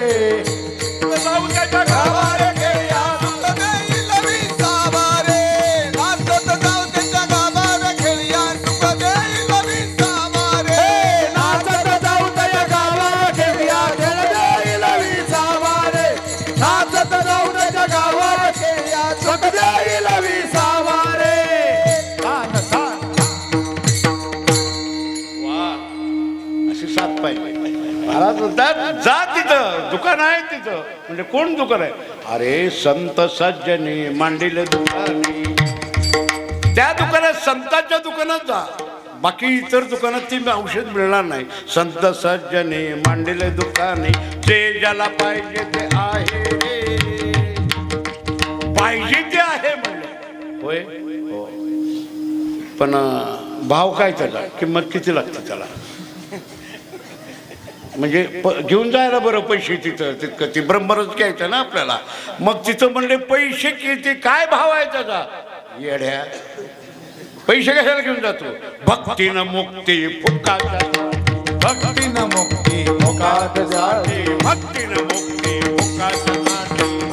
जाऊ त्याच्या गावारे खेळ्या सुख देईल विसावारे, नाचत जाऊ त्याच्या गावारे खेळ्या सुख देईल विसावारे, नाचत जाऊ त्या गावा खेळ्या खेळ देईल विसावारे, नाचत जाऊ त्या गावा खेळ्या सुख देईल विसावारे. तान तान अशी साथ पाहिजे. महाराज म्हणतात जा तिथं दुकान आहे तिथं. म्हणजे कोण दुकान आहे? अरे संत सज्जने मांडलेलं दुकान. त्या दुकानात संतांच्या दुकानात जा, बाकी इतर दुकानात ती औषध मिळणार नाही. संत सज्जने मांडलेले दुकाने, जे ज्याला पाहिजे ते आहे रे, पाहिजे ते आहे म्हणले. होय हो. पण भाव काय त्याला? किंमत किती लागते त्याला? म्हणजे घेऊन जायला बरं पैसे तिथं तितकं ती ब्रह्मरच घ्यायचं ना आपल्याला. मग तिथं म्हणले पैसे किती? काय भाव आहे त्याचा? येड्या पैसे कशाला घेऊन जातो? भक्तीनं मुक्ती फुकाचा, भक्तीनं मुक्ती भोगात जाते, भक्तीनं मुक्ती फुकाचा.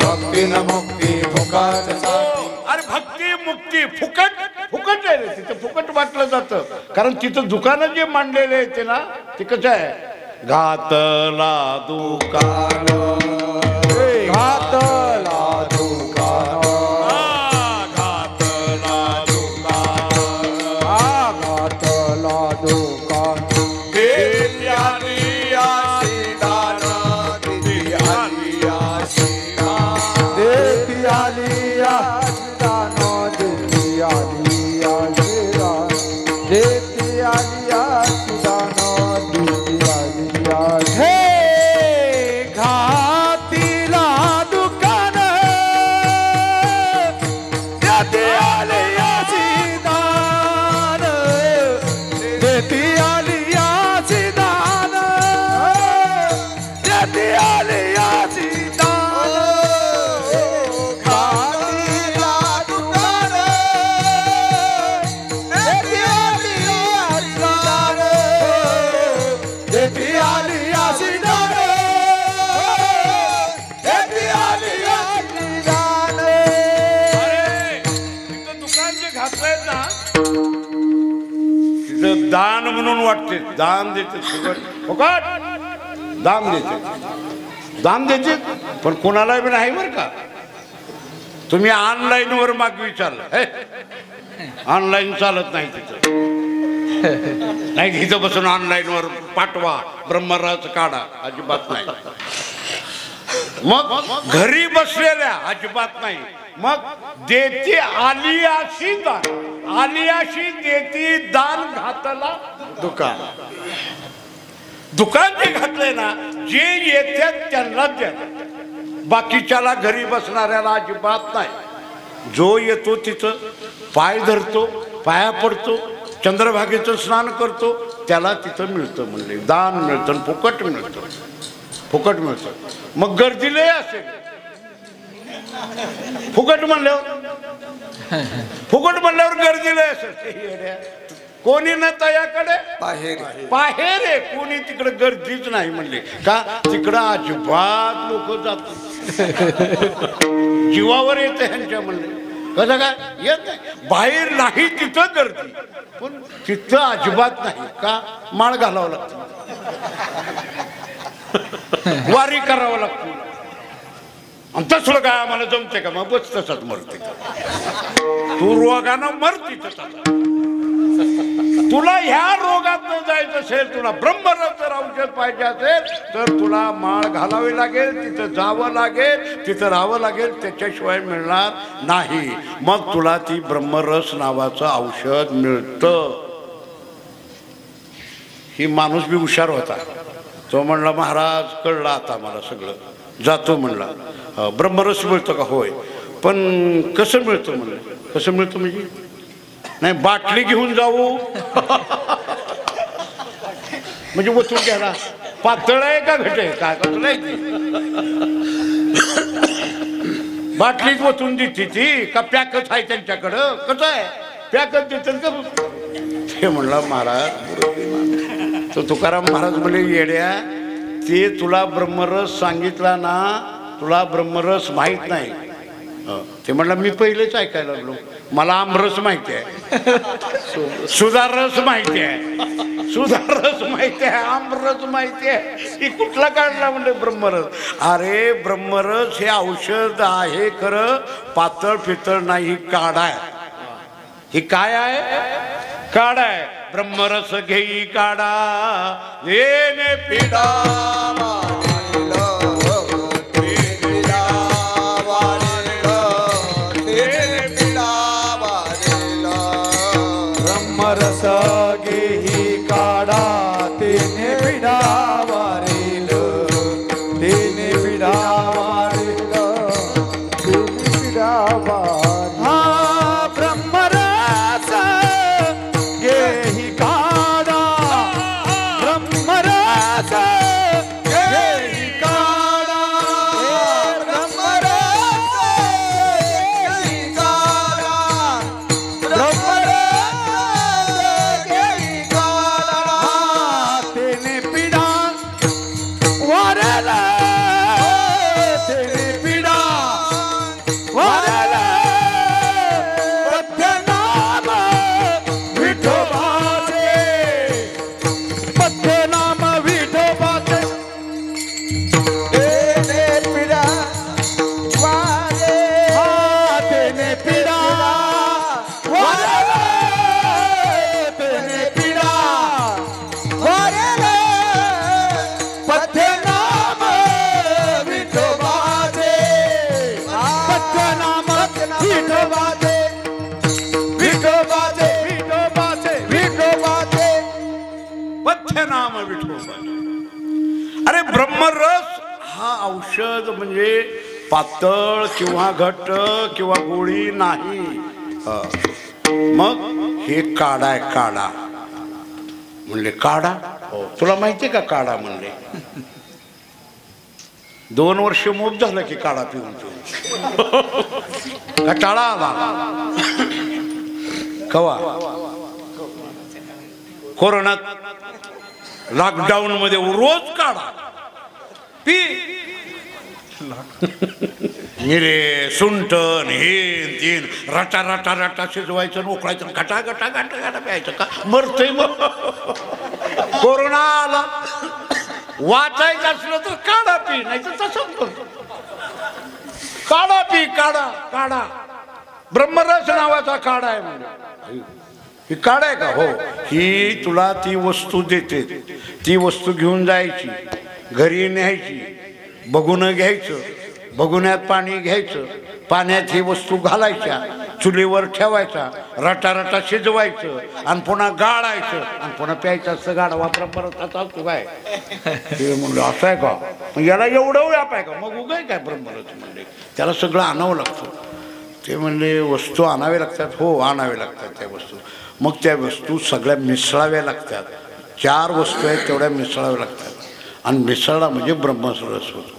भक्तीनं मुक्ती भोगात जाते. अरे भक्ती मुक्ती फुकट फुकट आहे रे. तिथं फुकट वाटलं जातं. कारण तिथं दुकानं जे मांडलेले आहेत ते ना, ते कसं आहे? घातला दुकान, घातला दुकान, घातला दुकान, घातला दुकान. देती आली आशीर्वाद, देती आली आशीर्वाद, देती आली आशीर्वाद, देती आली आशीर्वाद, देती आली आशीर्वाद, देती आली आशीर्वाद. हे घातीला दुकान, देती आली आशीर्वाद, देती आली आशीर्वाद, देती आली आशीर्वाद. घातीला दुकान, देती आली आशीर्वाद, देती आली आशीर्वाद, देती आली आशीर्वाद. अरे तिथं दुकान जे घातलंय ना, तिथं दान म्हणून वाटते. दान देते फुकट फुकट दान देते. दान देते पण कोणाला बी नाही बरं का. तुम्ही ऑनलाईन वर मागविचाल, ऑनलाईन चालत नाही तिथं. नाही तिथं बसून ऑनलाईन वर पाठवा ब्रह्मराज काढा, अजिबात नाही. मग घरी बसलेल्या अजिबात नाही. मग देती आलियाशी दान, आलियाशी देती दान घातला दुकान. दुकान जे घातलंय ना, जे येतात त्यांनाच देणार, बाकीच्याला घरी बसणाऱ्याला अजिबात नाही. जो येतो तिथं पाय धरतो, पाया पडतो, चंद्रभागेचं स्नान करतो, त्याला तिथं मिळतं. म्हणले दान मिळतं, फुकट मिळतं, फुकट मिळतं. मग गर्दी लय असेल. फुकट म्हणल्यावर गर्दी लय असेल. कोणी न तयाकडे बाहेर आहे, कोणी तिकडे गर्दीच नाही म्हणले. का? तिकडं अजिबात लोक जातात, जीवावर येते ह्यांच्या म्हणले. कसं काय येत नाही? बाहेर नाही तिथं गर्दी, पण तिथं अजिबात नाही. का? माळ घालावं लागतं. वारी करावं लागतं आणि तसलं काय आम्हाला जमते का? मग बस तसंच मरते तू रोगानं मरती तसंच. तुला ह्या रोगात न जायचं असेल, तुला ब्रह्मरस जर औषध पाहिजे असेल तर तुला माळ घालावी लागेल, तिथं जावं लागेल, तिथं राहावं लागेल, त्याच्याशिवाय मिळणार नाही. मग तुला ती ब्रह्मरस नावाचं औषध मिळतं. ही माणूस बी हुशार होता. तो म्हणला महाराज कळलं आता मला सगळं, जातो म्हणला. ब्रह्मरस मिळतं का? होय. पण कसं मिळतं म्हणलं. कसं मिळतं म्हणजे? नाही बाटली घेऊन जाऊ म्हणजे ओतून घ्यायला. पातळ आहे का घट आहे काय कसं नाही ती बाटलीच ओतून देते ती का पॅकच आहे त्यांच्याकडं? कसं आहे पॅकच देतात का? ते म्हणला महाराज. तो तुकाराम महाराज म्हणले येड्या, ते तुला ब्रह्मरस सांगितला ना, तुला ब्रह्मरस माहित नाही. ते म्हणला मी पहिलेच ऐकायला लागलो. मला आमरस माहिती आहे, सुधारस माहिती आहे, सुधारस माहिती आहे, आमरस माहिती आहे. ही कुठला काढला म्हणजे ब्रह्मरस? अरे ब्रह्मरस हे औषध आहे खरं, पातळ पितळ नाही, काढा आहे. ही काय आहे? काढा आहे. ब्रह्मरस घेई काढा येणे पिढा रस घेही काढा तेने पिढा वारेल, तेने पिढा वारेल, तेने पिढा वारेल. हा ब्रह्मरस घेही काढा, ब्रह्मरस घेही काढा, ब्रह्मरस घेही काढा, ब्रह्मरस अरे ब्रह्मरस हा औषध म्हणजे पातळ किंवा घट्ट किंवा गोळी नाही. मग हे काढा आहे. काढा म्हणले काढा. हो तुला माहितीये का काढा म्हणले? 2 वर्ष मोप झालं की काढा पिऊन पिऊन कटाळा आला. कवा? कोरोनात लॉकडाऊन मध्ये रोज काढा पी. मिरे सुंटन हे तीन रटा रटा रटा शिजवायचं, उकळायचं, घटा घटा घटा घटा प्यायचं. का मरतय मग? कोरोना आला, वाचायचं असलं तर काढा पी, नाही तर तसंच करतो. काढा पी, काढा काढा. ब्रह्मरस नावाचा काढा आहे म्हणजे. ही काढ आहे का? हो. ही तुला ती वस्तू देते, ती वस्तू घेऊन जायची, घरी न्यायची, बघून घ्यायचं, बघुण्यात पाणी घ्यायचं, पाण्यात ही वस्तू घालायच्या, चुलीवर ठेवायचा, रटा रटा शिजवायचं आणि पुन्हा गाळायचं आणि पुन्हा प्यायचं. असं गाडा वापरा परत आता तू काय ते म्हणलं असं आहे का? मग याला एवढं व्याप आहे का? मग उगाय काय ब्रह्मरस म्हणले? त्याला सगळं आणावं लागतं. ते म्हणले वस्तू आणावे लागतात. हो आणावे लागतात त्या वस्तू. मग त्या वस्तू सगळ्या मिसळाव्या लागतात. 4 वस्तू आहेत तेवढ्या मिसळाव्या लागतात आणि मिसळला म्हणजे ब्रह्मरस होतो.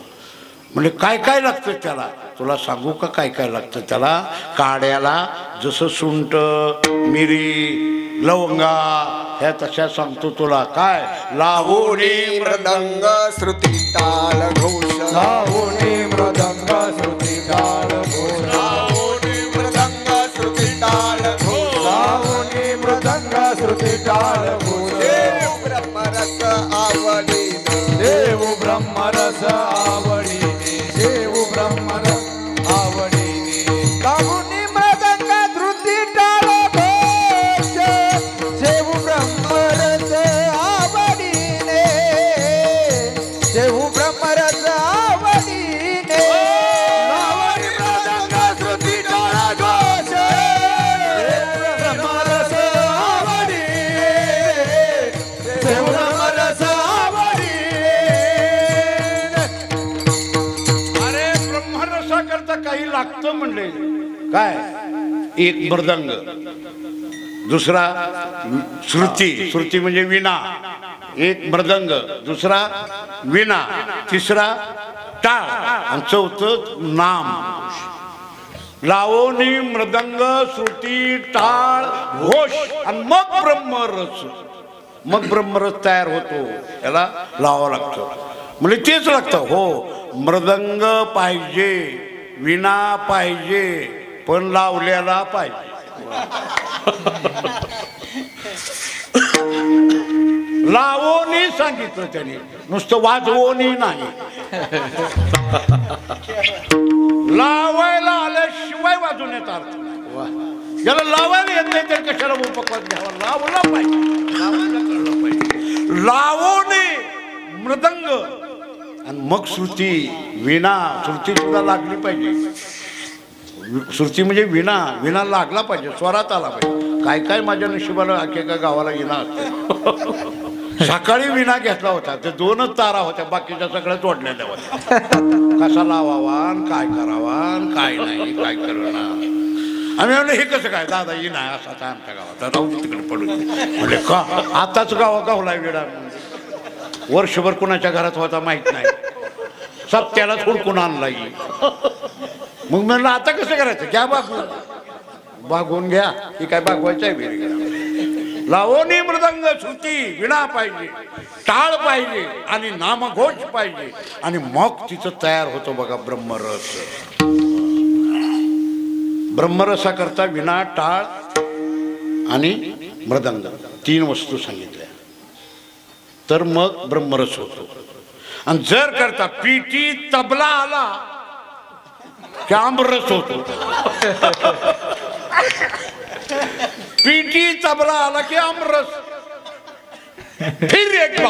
म्हणजे काय काय लागतं त्याला? तुला सांगू का काय काय लागतं त्याला? काड्याला जसं सुंट, मिरी, लवंगा ह्या तशा सांगतो तुला. काय? लावणी मृदंग श्रुती ताल घोष, लावणी मृदंग श्रुती ताल घोष, लावणी मृदंग श्रुती ताल घोष, लावणी मृदंग श्रुती ताल घोष. देव ब्रह्मरस आवडीन, देव ब्रह्म ब्रह्मरस आवडीने लावणी मृदंग श्रुती टाळा घोष ब्रह्मरस आवडीने ब्रह्मरस आवडीने अरे ब्रह्मरसा करता काही लागतं म्हणले काय एक मृदंग दुसरा श्रुती श्रुती म्हणजे विना एक मृदंग दुसरा विना तिसरा टाळ आणि चौथं नाम लावणी मृदंग श्रुती टाळ घोष आणि मग ब्रह्मरस तयार होतो याला लावावं लागतं म्हणजे तेच लागतं हो मृदंग पाहिजे विना पाहिजे पण लावलेला पाहिजे लावोनी सांगितलं त्याने नुसतं वाजवोनी नाही लावायला आल्याशिवाय वाजून येत अर्थ याला लावायला येत नाही तर कशाला उपक्रम घ्यावा लावला पाहिजे लावोनी मृदंग आणि मग श्रुती विना श्रुती सुद्धा लागली पाहिजे श्रुती म्हणजे विना विना लागला पाहिजे स्वरात आला पाहिजे काय काय माझ्या नशिबाला एका गावाला विना असते सकाळी विना घेतला होता ते 2च तारा होत्या बाकीच्या सगळ्या जोडलेल्या होत्या कसा लावावा काय करावा काय नाही काय करणार आम्ही म्हणलं हे कसं काय दादा ही नाही असा आमच्या गावात राहू तिकडे पडून म्हणजे का आताच गावला विडा वर्षभर कुणाच्या घरात होता माहित नाही सप्त्याला हुडकून आणला मग म्हणलं आता कसं करायचं घ्या बागवून घ्या ही काय बागवायचं आहे लावणी मृदंग श्रुती विणा पाहिजे टाळ पाहिजे आणि नामघोष पाहिजे आणि मग तिचं तयार होतो बघा ब्रह्मरस ब्रह्मरसा करता विणा टाळ आणि मृदंग 3 वस्तू सांगितल्या तर मग ब्रह्मरस होतो आणि जर करता पिठी तबला आला की आमरस होतो पीटी तबला आला की आमरस फिर एक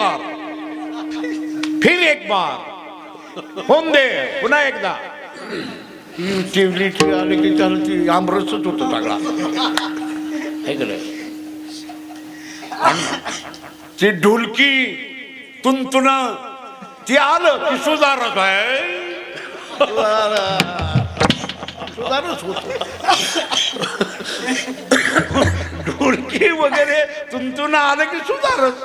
बार होऊन दे पुन्हा एकदा टिवली आली की त्याला ती आमरसच होतो सगळा ऐकलं ती ढोलकी तुंतुन ती आलं की सुधारत आहे सुधारच होतो ढोलकी वगैरे तुमतून आलं की सुधारस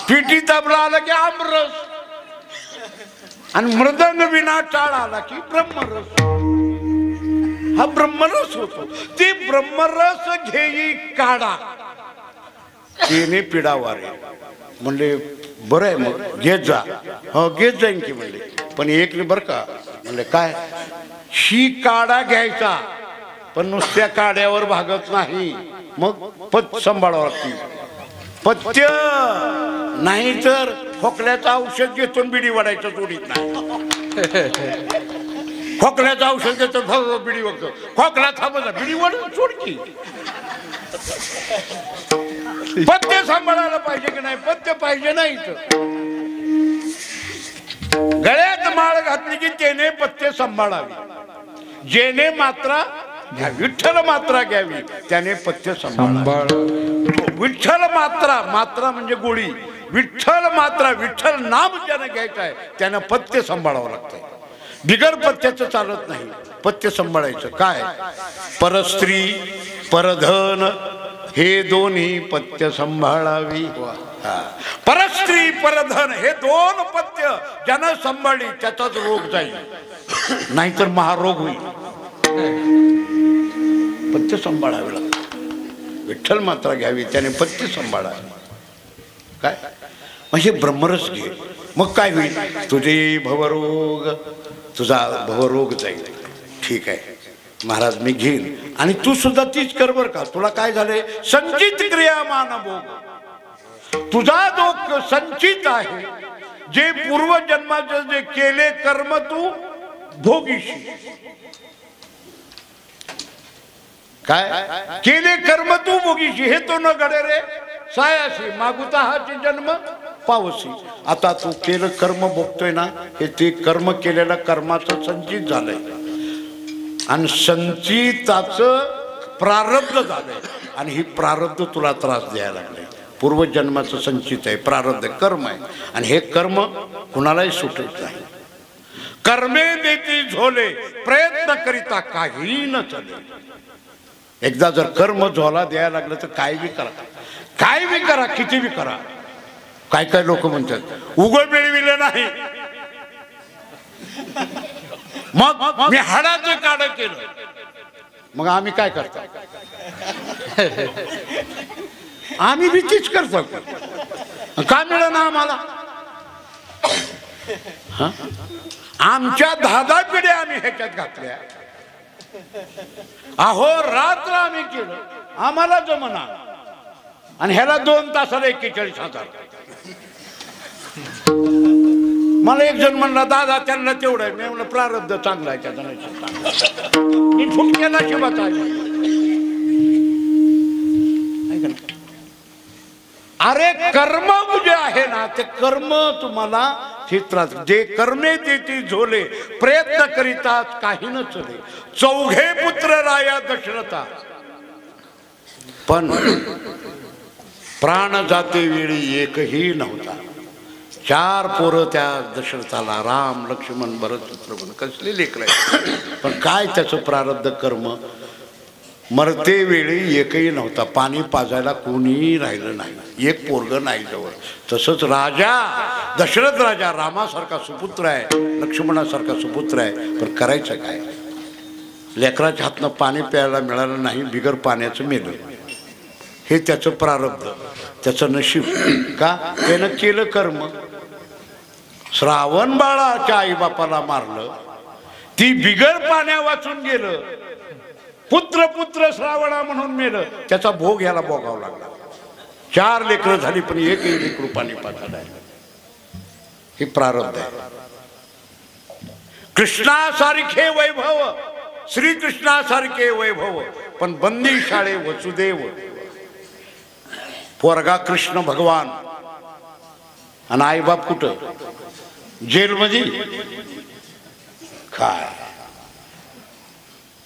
पिठी तबला आलं की आमरस आणि मृदंग विना टाळ आला की ब्रह्मरस हा ब्रह्मरस होतो ती ब्रह्मरस घेई काढा तिने पिडावारे म्हणले बरं आहे मग घेत जा हो घेत जाईन की म्हणले पण एक बर का म्हणले काय ही काढा घ्यायचा पण नुसत्या काड्यावर भागत नाही मग पथ सांभाळावं लागते पथ्य नाही तर खोकल्याचं औषध घेतो बिडी वाढायचं जोडीत नाही खोकल्याचं औषध घेतो बिडी वगैरे खोकला थांबत बिडी वाढ सोडकी पथ्य सांभाळायला पाहिजे की नाही पथ्य पाहिजे नाही तर गळ्यात माळ घातली की त्याने पथ्य सांभाळावी जेने मात्रा विठ्ठल मात्रा घ्यावी त्याने पथ्य सांभाळ विठ्ठल मात्रा म्हणजे गोळी विठ्ठल मात्रा विठ्ठल नाम ज्यानं घ्यायचं आहे त्यानं पथ्य सांभाळावं लागतं बिगर पथ्याचं चालत नाही पथ्य सांभाळायचं काय परस्त्री परधन हे दोन्ही पथ्य सांभाळावी परस्त्री परधन हे 2 पथ्य ज्यानं सांभाळली त्याचाच रोग जाईल नाहीतर महारोग होईल पथ्य सांभाळावे लागते विठ्ठल मात्रा घ्यावी त्याने पथ्य सांभाळावे काय म्हणजे ब्रह्मरस घे मग काय होईल तुझे भवरोग तुझा भवरोग जाईल ठीक आहे महाराज मी घेईन आणि तू सुद्धा तीच कर बर का तुला काय झालंय संचित क्रियामान भोग तुझा जो संचित आहे जे पूर्वजन्माचे जे केले कर्म तू भोगीशी काय केले कर्म तू भोगीशी हे तो न घडे रे सायाशी मागुता हाची जन्म पावसी. आता तू केलं कर्म भोगतोय ना, हे ते कर्म केलेलं कर्माचं संचित झालंय आणि संचिताचं प्रारब्ध झालंय आणि ही प्रारब्ध तुला त्रास द्यायला लागले. पूर्वजन्माचं संचित आहे, प्रारब्ध कर्म आहे आणि हे कर्म कुणालाही सुटत नाही. कर्मे देती झोले प्रयत्न करिता काही न चले. एकदा जर कर्म झोला द्यायला लागलं तर काय बी करा, काय बी करा, किती बी करा. काय काय लोक म्हणतात उघड मिळविलं नाही मग मी हाडाचं काढ केलं. मग आम्ही काय करतो, आम्ही भीतीच करतो. का मिळेना आम्हाला? आमच्या 10 पिढ्या आम्ही ह्याच्यात घातल्या. अहो रात्र आम्ही केलं, आम्हाला जमना आणि ह्याला 2 तासाला 41,000. मला एक जण म्हणला दादा त्यांना तेवढं आहे. मी म्हणलं प्रारब्ध चांगला आहे त्याचा नशीब, मी फुटक्या नशिबाचा आहे. अरे कर्म जे आहे ना ते कर्म तुम्हाला चित्रात जे कर्मे देती झोले प्रयत्न करीतात काही न चले. 4 पुत्र राया दशरथा पण प्राण जाते वेळी एकही नव्हता. 4 पोरं त्या दशरथाला, राम लक्ष्मण भरत शत्रुघ्न, कसले लेकरं आहेत. पण काय त्याचं प्रारब्ध कर्म, मरते वेळी एकही नव्हता. पाणी पाजायला कोणीही राहिलं नाही, एक पोरग नाही जवळ. तसंच राजा दशरथ राजा रामासारखा सुपुत्र आहे, लक्ष्मणासारखा सुपुत्र आहे, पण करायचं काय? लेकराच्या हातनं पाणी प्यायला मिळालं नाही, बिगर पाण्याचं मेलं. हे त्याचं प्रारब्ध, त्याचं नशीब. का? त्यानं केलं कर्म. श्रावण बाळाच्या आईबापाला मारलं, ती बिगर पाण्या वाचून गेलं. पुत्र पुत्र श्रावणा म्हणून मेलं, त्याचा भोग याला भोगावा लागला. 4 लेकरं झाली पण एकही लेकरू पाणी पाजायला. हे प्रारब्ध आहे. कृष्णासारखे वैभव, श्रीकृष्णासारखे वैभव, पण बंदी शाळे वसुदेव. पोरगा कृष्ण भगवान आणि आईबाप कुठं? जेलमध्ये. काय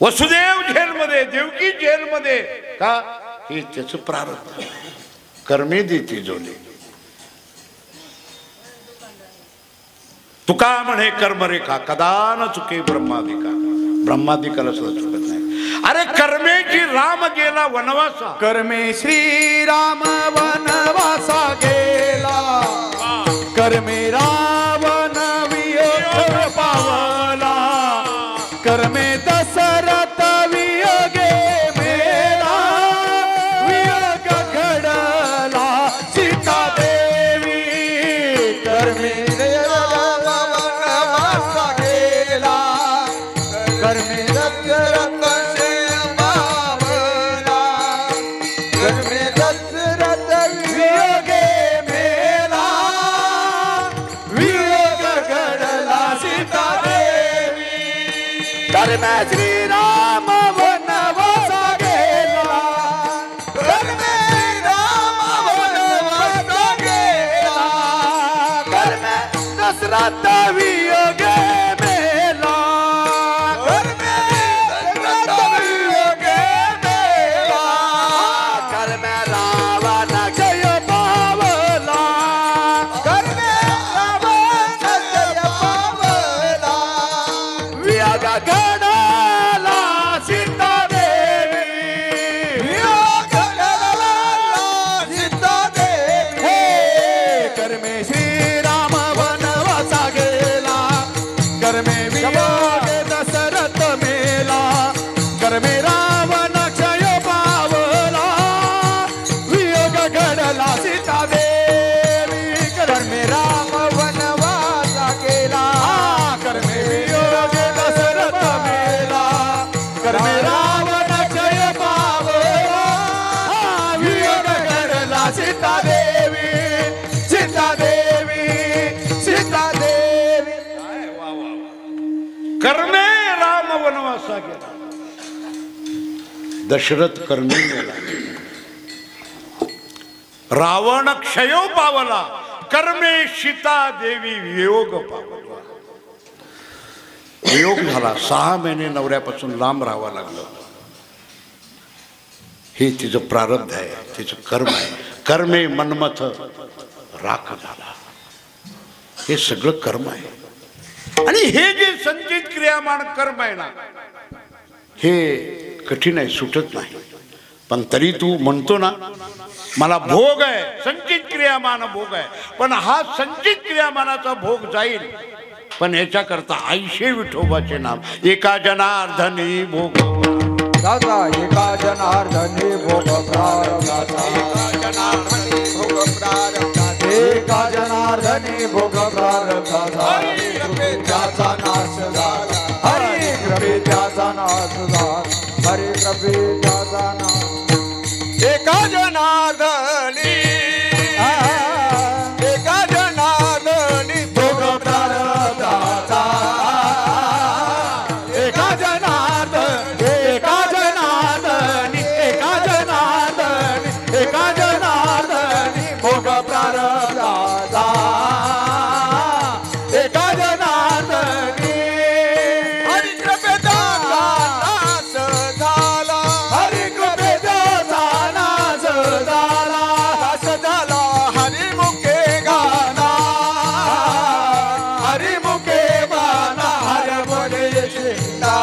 वसुदेव जेलमध्ये, देवकी जेलमध्ये. का? हे त्याचं प्रारब्ध. कर्मे देती झोले. तुका म्हणे कर्मरेखा कदा न चुके ब्रह्मादिका. ब्रह्मादिकाला सुद्धा चुकत नाही. अरे कर्मेची राम गेला वनवासा. कर्मे श्रीराम वनवासा गेला, कर्मे रावण वियोग पावला, कर्मे दशरथ वियोगे मेला, वियोग घडला सीता देवी. कर्मे वनवासा गेला, कर्मे दशरथ पावला, कर्मे दशरथ वियोगे मेला, वियोग घडला सीता देवी. कर्मे श्रीराम वनवासा गेला, कर्मे राम वनवासा गेला, कर्मे दशरथ वियोगे मेला, कर्मे दशरथ वियोगे मेला, कर्मे रावण जय पावला, कर्मे रावण जय पावला, वियोग घडला सीता देवी, वियोग घडला सीता देवी. हे कर्मे श्रीराम वनवासा गेला, कर्मे वियोग दशरथ मेला, कर्मे रावण क्षय पावला, वियोग घडला सीता देवी. कर्मे राम वनवासा गेला, कर्मे वियोग दशरथ मेला, कर्मे रावण क्षय पावला, वियोग घडला सीता देवी, सीता देवी, सीता देवी. कर्मे राम वनवासा गेला, दशरथ कर्मी गेला, रावण क्षयो पावला, कर्मे सीता देवी वियोग पावला. वियोग झाला. 6 महिने नवऱ्यापासून लांब राहावं लागलं. हे तिचं प्रारब्ध आहे, तिचं कर्म आहे. कर्मे मनमथ राख झाला. हे सगळं कर्म आहे. आणि हे जे संचित क्रियामान कर्म आहे ना, हे कठीण आहे, सुटत नाही. पण तरी तू म्हणतो ना मला भोग आहे, संचित क्रियामान भोग आहे. पण हा संचित क्रियामानाचा भोग जाईल. पण याच्याकरता आईशे विठोबाचे नाम. एका जनार्दनी भोग दादा, एका जनार्दनी भोग प्रारब्धाचा, एका जनार्दनी भोग प्रारब्धाचा, एका जनार्दनी भोग प्रारब्धाचा. हरी कृपे त्याचा नाश झाला, हरी कृपे त्याचा नाश झाला, हरी कृपे त्याचा नाश. एका जनार्दनी, एका जनार्दनी भोग प्रारब्धाचा, एका जनार्दनी, एका जनार्दनी, एका जनार्दनी, एका जनार्दनी भोग प्रारब्धाचा, एका जनार्दनी. हरी कृपे त्याचा नाश झाला, हरी कृपे त्याचा नाश झाला, नाश झाला. हरी मुखे गाना, हरी मुखे बाणा, हर बोले चिंता,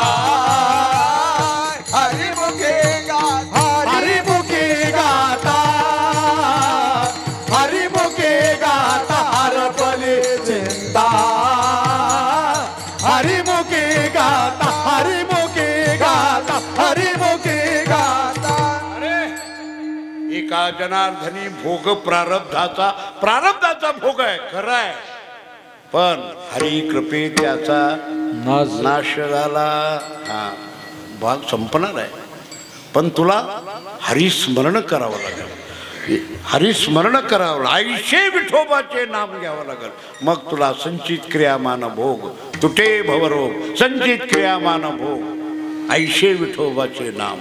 हरी मुखे गाना, हरी मुखे गाता, हरी मुखे गाता, हर बोले चिंता, हरी मुखे गाता, हरी मुखे गाता, हरी मुखे गाता. एका जनार्दनी भोग प्रारब्धाचा. प्रारब्धाचा भोग आहे, खरं आहे. पण हरी कृपे त्याचा नाश झाला. हा भाग संपणार आहे. पण तुला हरिस्मरण करावं लागेल. हरिस्मरण करावं. आईशे विठोबाचे नाम घ्यावं लागेल. मग तुला संचित क्रियामान भोग, तुटे भवरोग, संचित क्रियामान भोग, आईशे विठोबाचे नाम.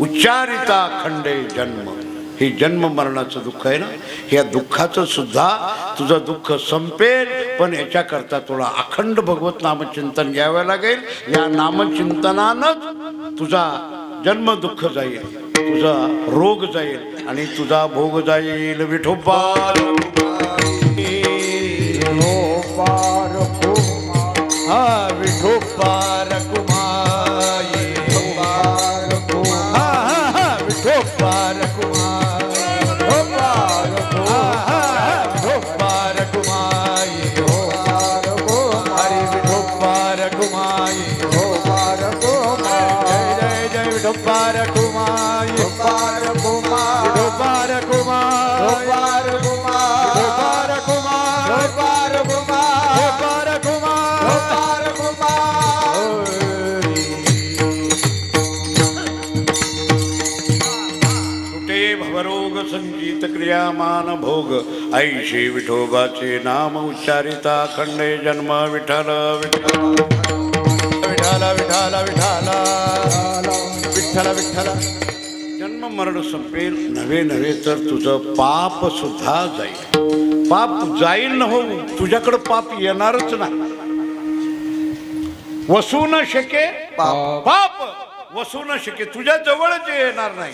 उच्चारिता खंडे जन्म. हे जन्म मरणाचं दुःख आहे ना, ह्या दुःखाचं सुद्धा तुझं दुःख संपेल. पण याच्याकरता तुला अखंड भगवत नामचिंतन घ्यावं लागेल. या नामचिंतनानंच तुझा जन्म दुःख जाईल, तुझा रोग जाईल आणि तुझा भोग जाईल. विठोबा विठोबार कुमार, विठोबार कुमार, विठोबार कुमार, विठोबार कुमार, विठोबार कुमार, हरी विठोबार कुमार, जय जय विठोबार कुमार, विठोबार कुमार, विठोबार कुमार, विठोबार कुमार, विठोबार कुमार, विठोबार कुमार, विठोबार कुमार, विठोबार कुमार. तुटे भवरोग संगीत क्रियामान भोग, ऐशी विठोबाचे नाम उच्चारिता खंडे जन्म. विठ्ठल विठ्ठल विठ्ठल विठ्ठल विठ्ठल विठ्ठल विठ्ठल. जन्म मरण संपेल. नव्हे नव्हे तर तुझं पाप सुद्धा जाईल. पाप जाईल न हो, तुझ्याकडं पाप येणारच नाही. वसू न शके पाप, वसू न शके, तुझ्या जवळच येणार नाही.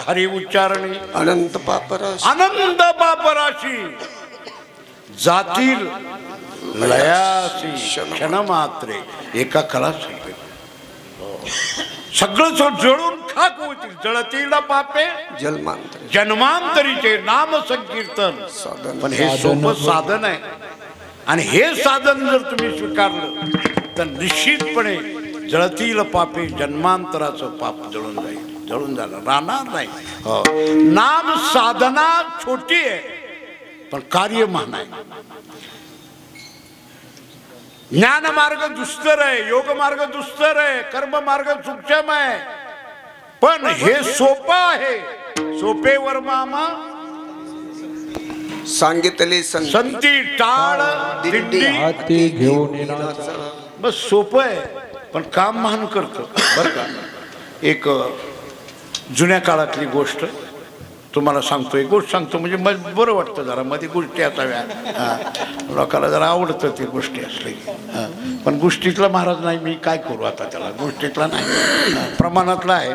हरी उच्चारणी अनंत पापराशी, आनंद पापराशी जातील लयासी क्षण मात्रे. एका कला संपेल. सगळं जळून खाक होतील. जळतील ना पापे जन्मांतर जन्मांतरीचे नाम संकीर्तन. साधन. पण हे सोपं साधन आहे. आणि हे साधन जर तुम्ही स्वीकारलं तर निश्चितपणे जळतील पापे, जन्मांतराचं पाप जळून जाईल. जळून जाणार, राहणार नाही. हो, नाम साधना छोटी आहे पण कार्य महान आहे. ज्ञान मार्ग दुस्तर आहे, योग मार्ग दुस्तर आहे, कर्म मार्ग सूक्ष्म आहे. पण हे सोपं आहे. सोपे वर मामा सांगितले संती टाळ दिंडी. हाती घेऊन येणार. बस सोपं आहे पण काम महान करतं बरं का. एक जुन्या काळातली गोष्ट. तुम्हाला सांगतो एक गोष्ट सांगतो म्हणजे मग बरं वाटतं जरा मध्ये गोष्टी असाव्या लोकांना जरा आवडतं ती गोष्टी असली पण गोष्टीतला महाराज नाही मी काय करू आता त्याला गोष्टीतला नाही प्रमाणातला आहे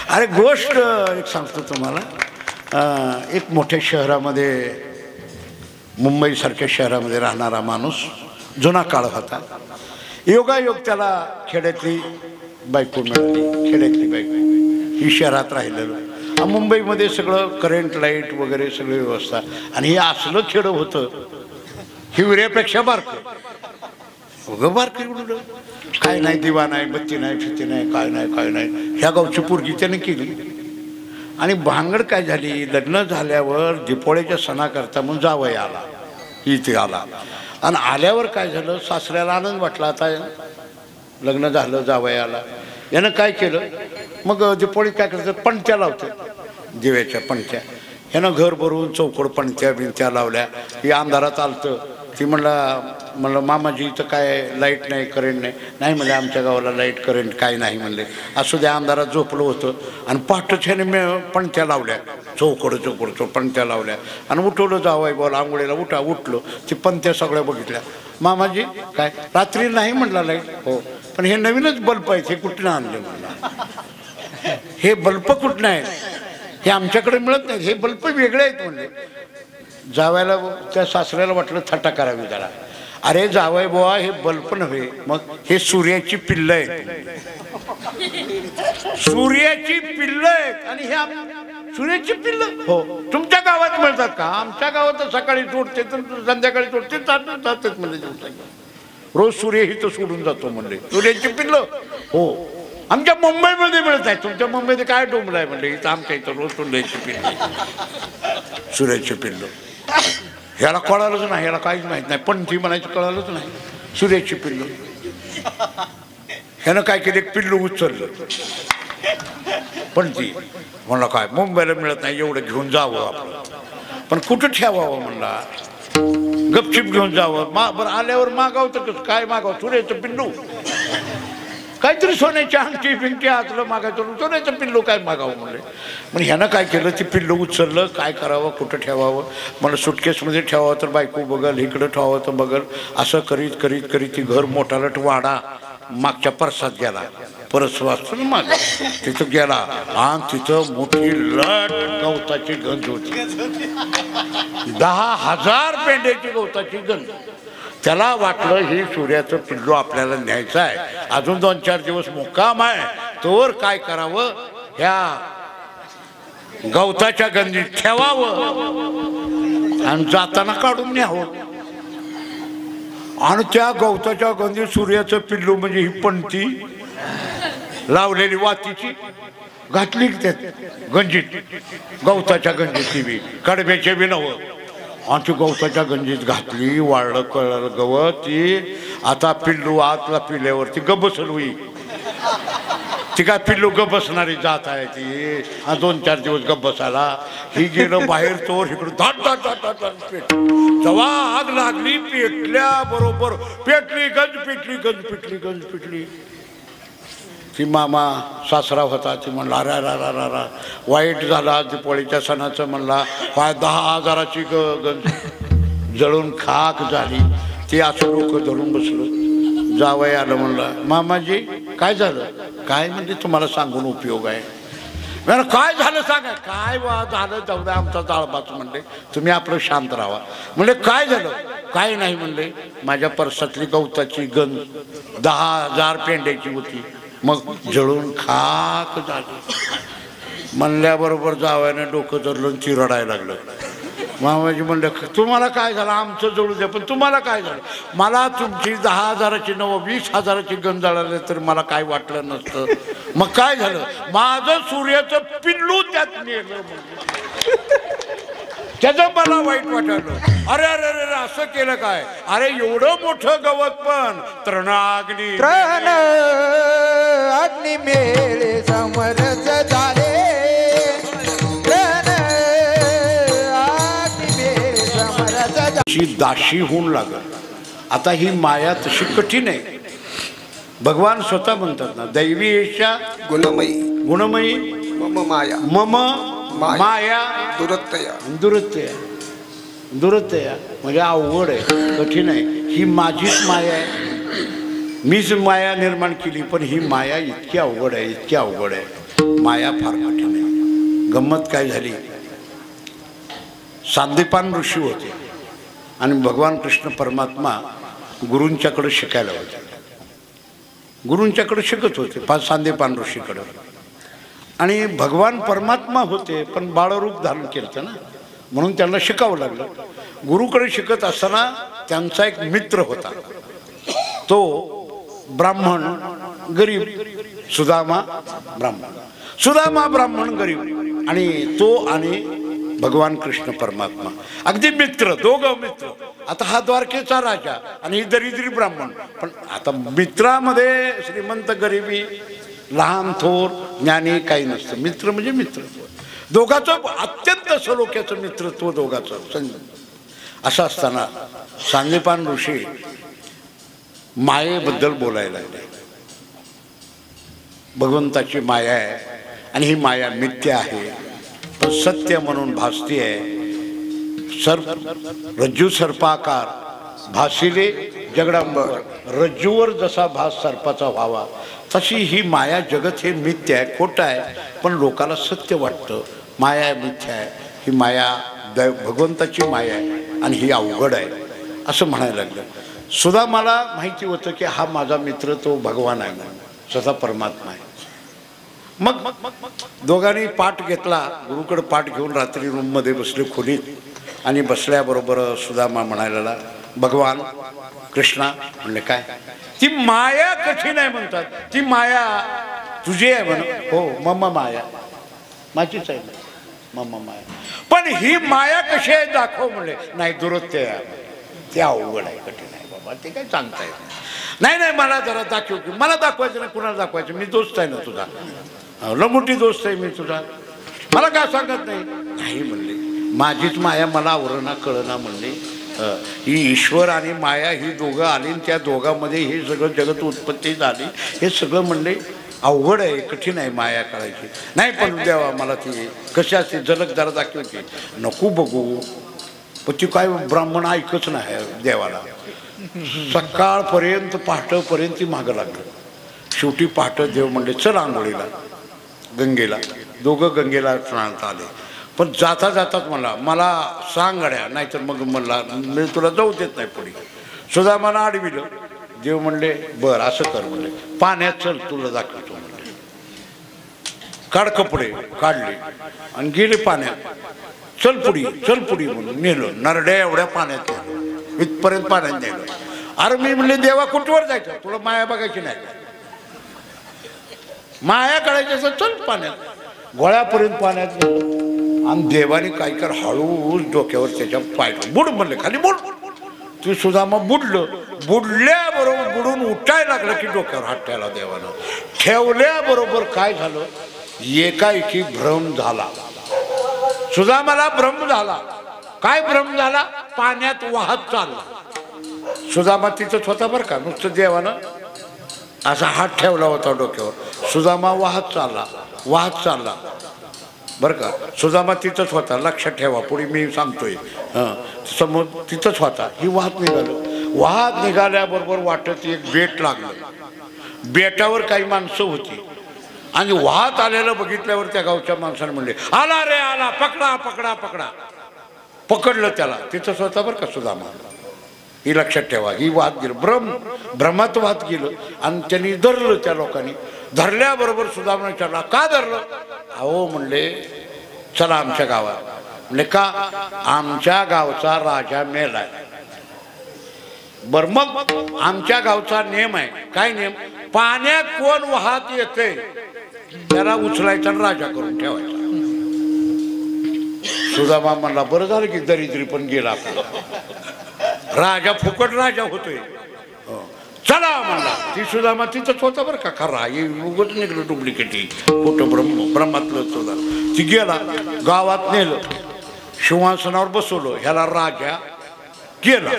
अरे गोष्ट एक सांगतो तुम्हाला एक मोठ्या शहरामध्ये मुंबईसारख्या शहरामध्ये राहणारा माणूस जुना काळ होता योगायोग त्याला खेड्यातली बायको मिळाली खेड्यातली बायको ही शहरात राहिलेलं मुंबईमध्ये सगळं करंट लाईट वगैरे सगळी व्यवस्था आणि हे असलं खेडं होतं हिवऱ्यापेक्षा बारकं उगं बारकं काय नाही दिवा नाही बत्ती नाही फिती नाही काय नाही ह्या गावची पोरगी त्याने केली आणि भांगड काय झाली लग्न झाल्यावर दीपोळीच्या सणाकरता म्हणून जावई आला इथे आला आणि आल्यावर काय झालं सासऱ्याला आनंद वाटला आता लग्न झालं जावई आला यानं काय केलं मग दीपोळी काय करतात पणत्या लावतात दिव्याच्या पणत्या ह्यानं घर भरून चौकड पणत्या बिणत्या लावल्या ही अंधारात आलतं ती म्हणलं मामाजी इथं काय लाईट नाही करंट नाही म्हणले आमच्या गावाला लाईट करंट काय नाही म्हणले असू द्या अंधारात झोपलं होतं आणि पहाटच ह्याने पणत्या लावल्या चौकड पणत्या लावल्या आणि उठवलं जावई बोल आंघोळीला उठलो ती पणत्या सगळ्या बघितल्या मामाजी काय रात्री नाही म्हणला लाईट हो पण हे नवीनच बल्ब आहेत हे कुठनं आणले म्हणला हे बल्ब कुठनं आहेत हे आमच्याकडे मिळत नाहीत हे बल्ब वेगळे आहेत म्हणले जावयाला त्या सासऱ्याला वाटलं थट्टा करावी जरा अरे जावई बुवा हे बल्ब नव्हे मग हे सूर्याची पिल्लं आहेत सूर्याची पिल्लं आहेत आणि हे सूर्याची पिल्लं हो तुमच्या गावात मिळतात का आमच्या गावात सकाळी तोडते तर संध्याकाळी तोडते जातात म्हणजे रोज सूर्य ही तर सोडून जातो म्हणले सूर्याची पिल्लं हो आमच्या मुंबईमध्ये मिळत आहे तुमच्या मुंबईमध्ये काय डोंबलं आहे म्हणले इथं आमच्या इथं रोज सूर्याची पिल्लं सूर्याची पिल्लं ह्याला कळालंच नाही ह्याला काहीच माहीत नाही पण ती म्हणायचं कळालंच नाही सूर्याची पिल्लू ह्यानं काय केलं एक पिल्लू उचललं पण ती म्हणलं काय मुंबईला मिळत नाही एवढं घेऊन जावं आपलं पण कुठं ठेवावं म्हणला गपचिप घेऊन जावं बरं आल्यावर मागावं तर कसं काय मागावं सूर्याचं पिल्लू काहीतरी सोन्याची अंगठी बिंगठी आतलं मागायचं सोन्याचं पिल्लू काय मागावं म्हणले पण ह्यानं काय केलं ते पिल्लू उचललं काय करावं कुठं ठेवावं मला सुटकेसमध्ये ठेवावं तर बायको बघल इकडं ठेवावं तर बघल असं करीत ती घर मोठालट वाडा मागच्या परसात गेला परस वाचून माग तिथं गेला आणि तिथं मोठी लट गवताची गंज होती 10,000 पेंड्याची गवताची गंज त्याला वाटलं ही सूर्याचं पिल्लू आपल्याला न्यायचं आहे अजून 2-4 दिवस मुक्काम आहे तोवर काय करावं ह्या गवताच्या गंजीत ठेवावं आणि जाताना काढून न्यावं आणि त्या गवताच्या गंजीत सूर्याचं पिल्लू म्हणजे ही पणती लावलेली वातीची घातली त्यात गंजीत गवताच्या गंजीत ती बी कडब्याच्या बी नवं आणि ती गवताच्या गंजीत घातली वाळलं कळलं गवत ती आता पिल्लू आतला पिल्यावरती गबसल होई ती काय पिल्लू गबसणारी जात आहे ती 2-4 दिवस गबसाला ही गेलं बाहेर तोर इकडून धाट पेट जेव्हा आग लागली पेटल्या बरोबर पेटली गंज पेटली ती मामा सासरा होता ती म्हणला अरा वाईट झाला दीपोळीच्या सणाचं म्हणला 10,000ची गंज जळून खाक झाली ती असं डोकं धरून बसलं जावई आलं म्हणलं मामाजी काय झालं काय म्हणजे तुम्हाला सांगून उपयोग आहे म्हणलं काय झालं सांगा काय वा झालं जाऊ द्या आमचा जाळबाच म्हणले तुम्ही आपलं शांत राहा म्हणले काय झालं काय नाही म्हणले माझ्या परसातली गवताची गंज 10,000 पेंड्याची होती मग जळून खाक झाली म्हणल्याबरोबर जावयानं डोकं धरलं ती रडायला लागलं मामाजी म्हणलं तुम्हाला काय झालं आमचं जळू द्या पण तुम्हाला काय झालं मला तुमची 10,000ची 20,000ची गंज जळाली तर मला काय वाटलं नसतं मग काय झालं माझं सूर्याचं पिल्लू त्यात नेलं त्याचं मला वाईट वाटलं अरे असं केलं काय अरे एवढं मोठं गवत पण तृण अग्नी मेळे समरस झाले दाशी होऊन लागल आता ही माया तशी कठीण आहे भगवान स्वतः म्हणतात ना दैवी एषा गुणमयी गुणमयी मम माया मम माया दुरत्तया दुरत्तया म्हणजे अवघड आहे, कठीण आहे. ही माझीच माया आहे, मीच माया निर्माण केली, पण ही माया इतकी अवघड आहे, इतकी अवघड आहे. माया फार कठीण आहे. गंमत काय झाली, सांदीपान ऋषी होते आणि भगवान कृष्ण परमात्मा गुरूंच्याकडे शिकायला होते. गुरूंच्याकडे शिकत होते सांदीपान ऋषीकडे. आणि भगवान परमात्मा होते पण बाळरूप धारण केलं ना, म्हणून त्यांना शिकावं लागलं. गुरुकडे शिकत असताना त्यांचा एक मित्र होता, तो ब्राह्मण गरीब, सुदामा ब्राह्मण गरीब, आणि तो आणि भगवान कृष्ण परमात्मा अगदी मित्र, दोघं मित्र. आता हा द्वारकेचा राजा आणि ही दरिद्री ब्राह्मण, पण आता मित्रामध्ये श्रीमंत गरिबी, लहान थोर ज्ञानी काही नसतं. मित्र म्हणजे मित्र, दोघाचं अत्यंत सलोख्याचं मित्रत्व दोघाचं. असं असताना सांदीपान ऋषी मायेबद्दल बोलायला लागले. भगवंताची माया आहे आणि ही माया मिथ्या आहे, पण सत्य म्हणून भासती आहे. रज्जू सर्पाकार भासिले जगडांबर, रज्जूवर जसा भास सर्पाचा व्हावा तशी ही माया जगत हे मिथ्या आहे, खोटं आहे, पण लोकाला सत्य वाटतं. माया मिथ्या आहे, ही माया भगवंताची माया आहे आणि ही अवघड आहे असं म्हणायला लागलं. सुद्धा मला माहिती होतं की हा माझा मित्र तो भगवान आहे म्हणून, स्वतः परमात्मा आहे. मग दोघांनी पाठ घेतला, गुरुकडे पाठ घेऊन रात्री रूममध्ये बसले खोलीत. आणि बसल्याबरोबर सुदामा म्हणायला, भगवान कृष्णा. म्हणले काय? ती माया कठीण आहे म्हणतात, ती माया तुझी आहे म्हण. हो मम्मा माया माझीच आहे, मम्मा माया. पण ही माया कशी आहे दाखव म्हणले. नाही दुरत्य आहे, ते अवघड आहे, कठीण आहे बाबा, ते काय सांगता येत नाही. नाही मला जरा दाखव की. मला दाखवायचं नाही, कुणाला दाखवायचं, मी दोस्त आहे ना तुझा, लंगोटी दोस्त आहे मी तुझा, मला काय सांगत नाही म्हणले. माझीच माया मला आवरणा कळना म्हणले. ही ईश्वर आणि माया ही दोघं आली, त्या दोघांमध्ये हे सगळं जगत उत्पत्ती झाली. हे सगळं म्हणले अवघड आहे, कठीण आहे माया कळायची. नाही पण देवा मला ती कशी असते झलक जरा दाखव की. नको बघू, पण ती काय ब्राह्मण ऐकच नाही देवाला. सकाळपर्यंत पहाटपर्यंत ती मागं लागलं. शेवटी पहाट देव म्हणले चल आंघोळीला गंगेला. दोघं गंगेला स्नानात आले. पण जाता जातात मला सांग गड्या, नाहीतर मग मला मी तुला जाऊ देत नाही पुढे. सुद्धा मला आडविलं. देव म्हणले बर असं कर म्हणले, पाण्यात चल तुला दाखवतो म्हणले. काढ कपडे काढले आणि गेले पाण्यात. चल पुढी म्हणून नेलं. नरड्या एवढ्या पाण्यात नेलं, इथपर्यंत पाण्यात नेलं. अरे मी म्हणले देवा कुठवर जायचं, तुला माया बघायची नाही, माया काढायची असं चल पाण्यात. गोळ्यापर्यंत पाण्यात नेलं आणि देवाने काय कर हळूच डोक्यावर त्याच्या पाय बुड म्हणले, खाली बुड. ती सुद्धा मग बुडल्याबरोबर बुडून उठायला लागलं की डोक्यावर हात ठेवला देवानं. ठेवल्याबरोबर काय झालं, एकाएकी भ्रम झाला. सुद्धा मला भ्रम झाला. काय भ्रम झाला, पाण्यात वाहत चालला. सुदामा तिथंच होता बरं का, नुसतं देवानं असा हात ठेवला होता डोक्यावर. सुदामा वाहत चालला बरं का. सुदामा तिथंच होता, लक्षात ठेवा, पुढे मी सांगतोय. समोर तिथंच होता. ही वाहत निघाल्याबरोबर वाटत एक बेट लागलं. बेटावर काही माणसं होती आणि वाहत आलेलं बघितल्यावर त्या गावच्या माणसाने म्हणले आला रे आला, पकडा. पकडलं त्याला. तिथंच होता बरं का सुदामा. ही लक्षात ठेवा. ही वाहत गेलं, भ्रमात वाहत गेलं आणि त्यांनी धरलं. त्या लोकांनी धरल्याबरोबर सुदामा विचारला का धरलं. अहो म्हणले चला आमच्या गावात. म्हणले का. आमच्या गावचा राजा मेलाय. बर मग आमच्या गावचा नियम आहे. काय नियम. पाण्यात कोण वाहत येते त्याला उचलायचा आणि राजा करून ठेवायचा. सुदामा म्हणला बरं झालं की दरिद्री पण गेला आपला. राजा फुकट राजा होतोय. चला म्हणला. ती सुदामा तिथंच होता बरं का खरा. हे उगत निघलं डुप्लिकेट, खोटं ब्रह्मातलं सुद्धा. ती गेला, गावात नेलं, सिंहासनावर बसवलं. ह्याला राजा गेला.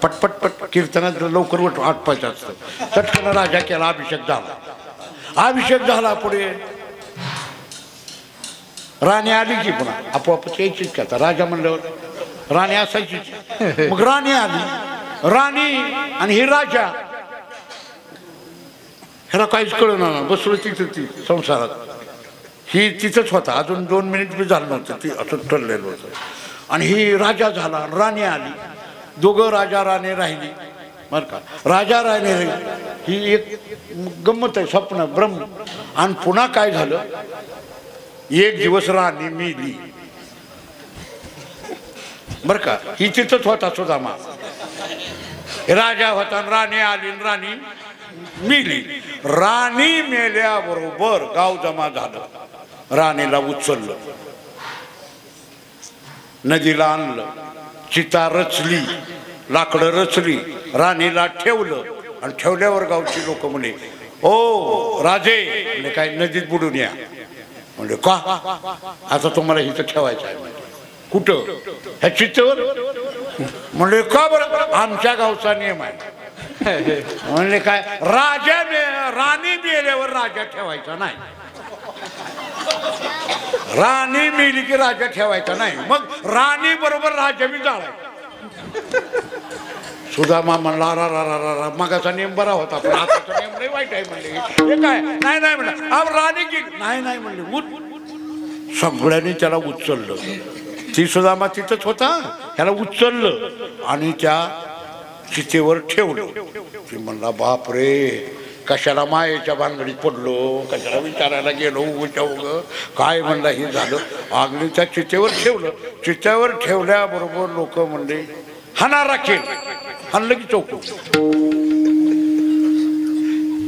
पटपट कीर्तनात लवकर आटपायचं असतं. चटकन राजा केला. अभिषेक झाला. पुढे राणी आली की पुन्हा आपोआपच यायचीच का आता राजा म्हणल्यावर राणी असायचीच मग राणी आली राणी आणि ही राजा ह्याला काहीच कळलं ना बसलो तिथं ती संसारात ही तिथंच होता अजून 2 मिनिट बी झालं नव्हतं ती असं ठरलेलं होतं आणि ही राजा झाला राणी आली दोघं राजा राणी राहिली बरं का राजा राणी राहिली ही एक गंमत आहे स्वप्न ब्रह्म आणि पुन्हा काय झालं एक दिवस राणी मेली बरं का ही तिथंच होता सुदामा राजा होता राणी आली राणी मेली राणी मेल्याबरोबर गाव जमा झालं राणीला उचललं नदीला आणलं चिता रचली लाकडं रचली राणीला ठेवलं आणि ठेवल्यावर गावची लोक म्हणे ओ राजे म्हणजे काय नदीत बुडून या म्हणजे का आता तुम्हाला इथं ठेवायचं आहे कुठं ह्या चितेवर म्हणजे का बरं आमच्या गावचा नियम आहे म्हणजे काय राणी मेल्यावर राजा ठेवायचा नाही राणी मेली की राजा ठेवायचा नाही मग राणी बरोबर राजा बी जाळायचा सुदामा म्हणला रा मगाचा नियम बरा होता पण आताचा नियम नाही वाईट आहे म्हणले हे काय नाही म्हणलं अब राणी गेली नाही म्हणले उठ सगळ्यांनी त्याला उचललं ती सुदामा तिथंच होता ह्याला उचललं आणि त्या चितेवर ठेवलं ती म्हणला बाप रे कशाला मायेच्या भानगडीत पडलो कशाला विचारायला गेलो उग काय म्हणलं हे झालं आगली त्या चितेवर ठेवलं चितेवर ठेवल्याबरोबर लोक म्हणले हाना राखेल हाणलं की चौक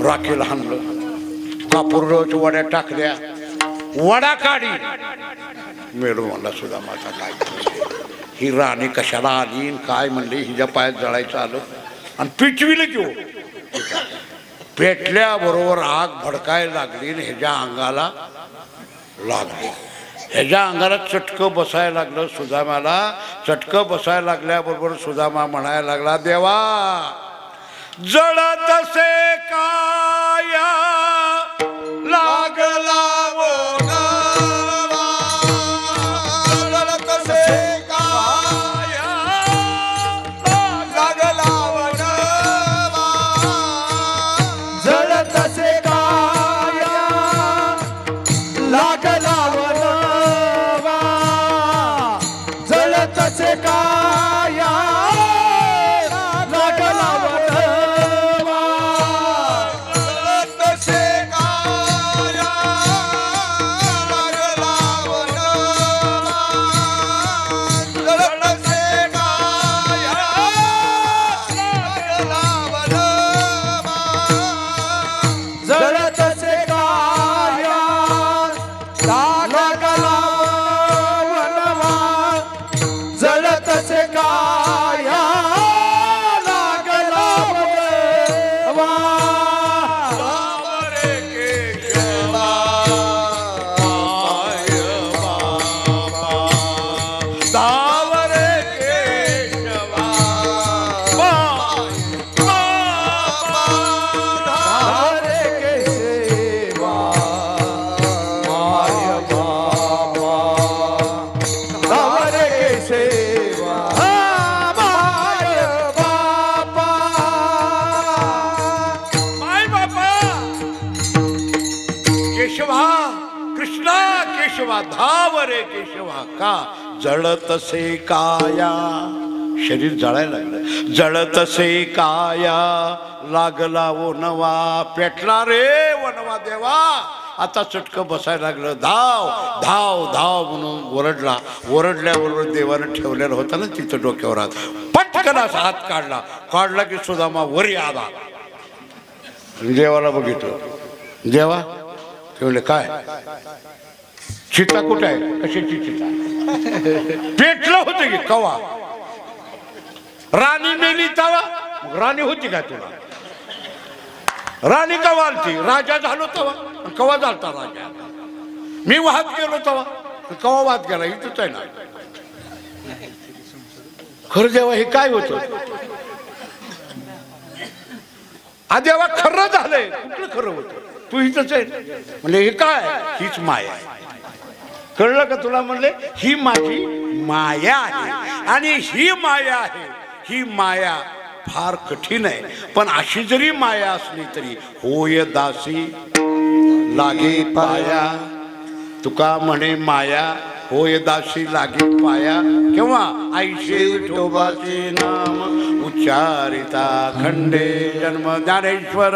राखेल हाणलं कापूर वड्या टाकल्या वडा काढी मेळू म्हणला सुदामाचा काय ही राणी कशाला आली काय म्हणले हिच्या पायात जळायचं आलं आणि पिटविलं की पेटल्याबरोबर आग भडकायला लागली आणि ह्याच्या अंगाला लागली ह्याच्या अंगाला चटकं बसायला लागलं सुदामाला चटकं बसायला लागल्याबरोबर सुदामा म्हणायला लागला देवा जळत से काया लागला धाव रे केशवा का जळत से काया शरीर जळायला लागलं जळत से काया लागला वनवा पेटला रे वनवा देवा आता चटकं बसायला लागलं धाव धाव धाव म्हणून ओरडल्याबरोबर देवानं ठेवलेला होता ना तिथं डोक्यावर हात पटकन असा हात काढला की सुदामा वरी आला देवाला बघितलं देवा ते म्हणले काय चिता कुठे आहे कशाची चिता पेटलं होतं की कवा राणी मेली तवा राणी होती का तुला राणी कवा आलती राजा झालो तवा कवा झालता राजा मी वाहत गेलो तवा कवा वाहत गेला इथंच आहे ना खरं देवा हे काय होतं देवा खरं झालंय कुठलं खरं होतं तू इथंच आहे म्हणजे हे काय हीच माया आहे कळलं का तुला? म्हणले ही माझी माया आहे आणि ही माया आहे. ही माया फार कठीण आहे, पण अशी जरी माया असली तरी होय दासी लागे पाया. तुका म्हणे माया होय दासी लागे पाया. केव्हा? ऐशे विठोबाचे नाम उच्चारिता खंडे जन्म ज्ञानेश्वर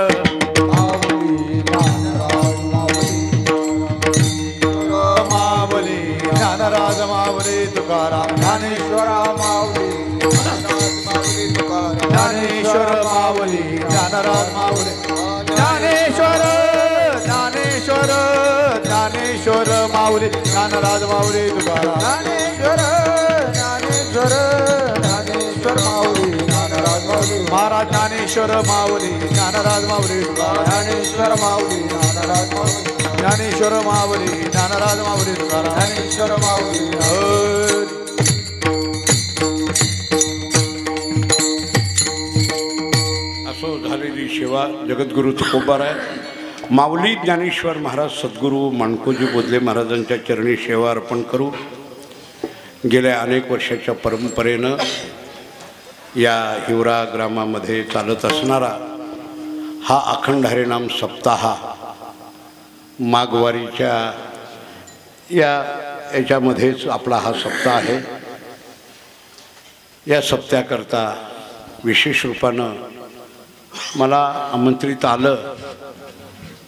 माऊली ज्ञानराज माऊली तुकाराम ज्ञानेश्वर माऊली ज्ञानेश्वर माऊली ज्ञानराज माऊली ज्ञानेश्वर ज्ञानेश्वर ज्ञानेश्वर माऊली ज्ञानराज माऊली तुकाराम ज्ञानेश्वर ज्ञानेश्वर ज्ञानेश्वर माऊली ज्ञानराज माऊली महाराज ज्ञानेश्वर माऊली ज्ञानराज माऊली ज्ञानेश्वर माऊली ज्ञानराज माऊली ज्ञानेश्वर माऊली ज्ञानराज माऊली तुकाराम ज्ञानेश्वर माऊली. असो झालेली सेवा जगद्गुरु तुकोबाराय माऊली ज्ञानेश्वर महाराज सद्गुरू माणकोजी बोधले महाराजांच्या चरणी सेवा अर्पण करू. गेल्या अनेक वर्षाच्या परंपरेनं या हिवरा ग्रामामध्ये चालत असणारा हा अखंड हरिनाम सप्ताह माघवारीच्या याच्यामध्येच आपला हा सप्ताह आहे. या सप्त्याकरता विशेष रूपानं मला आमंत्रित आलं.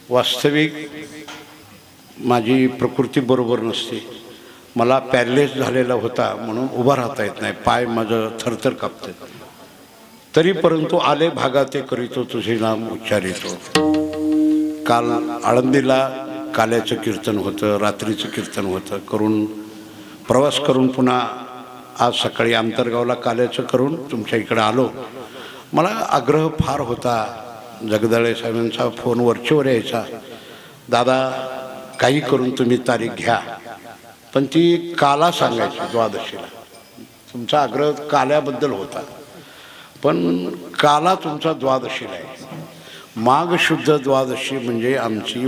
वास्तविक माझी प्रकृती बरोबर नसते, मला पॅरलेस झालेला होता म्हणून उभा राहता येत नाही, पाय माझं थरथर कापते. तरी परंतु आले भागाते करीतो तुझे नाम उच्चारितो. काल आळंदीला काल्याचं कीर्तन होतं, रात्रीचं कीर्तन होतं. करून प्रवास करून पुन्हा आज सकाळी आंतरगावला काल्याचं करून तुमच्या इकडं आलो. मला आग्रह फार होता, जगदाळे साहेबांचा फोन वरचेवर यायचा, दादा काही करून तुम्ही तारीख घ्या, पण ती काला सांगायची द्वादशीला. तुमचा आग्रह काल्याबद्दल होता, पण काला तुमचा द्वादशीला आहे. माघ शुद्ध द्वादशी म्हणजे आमची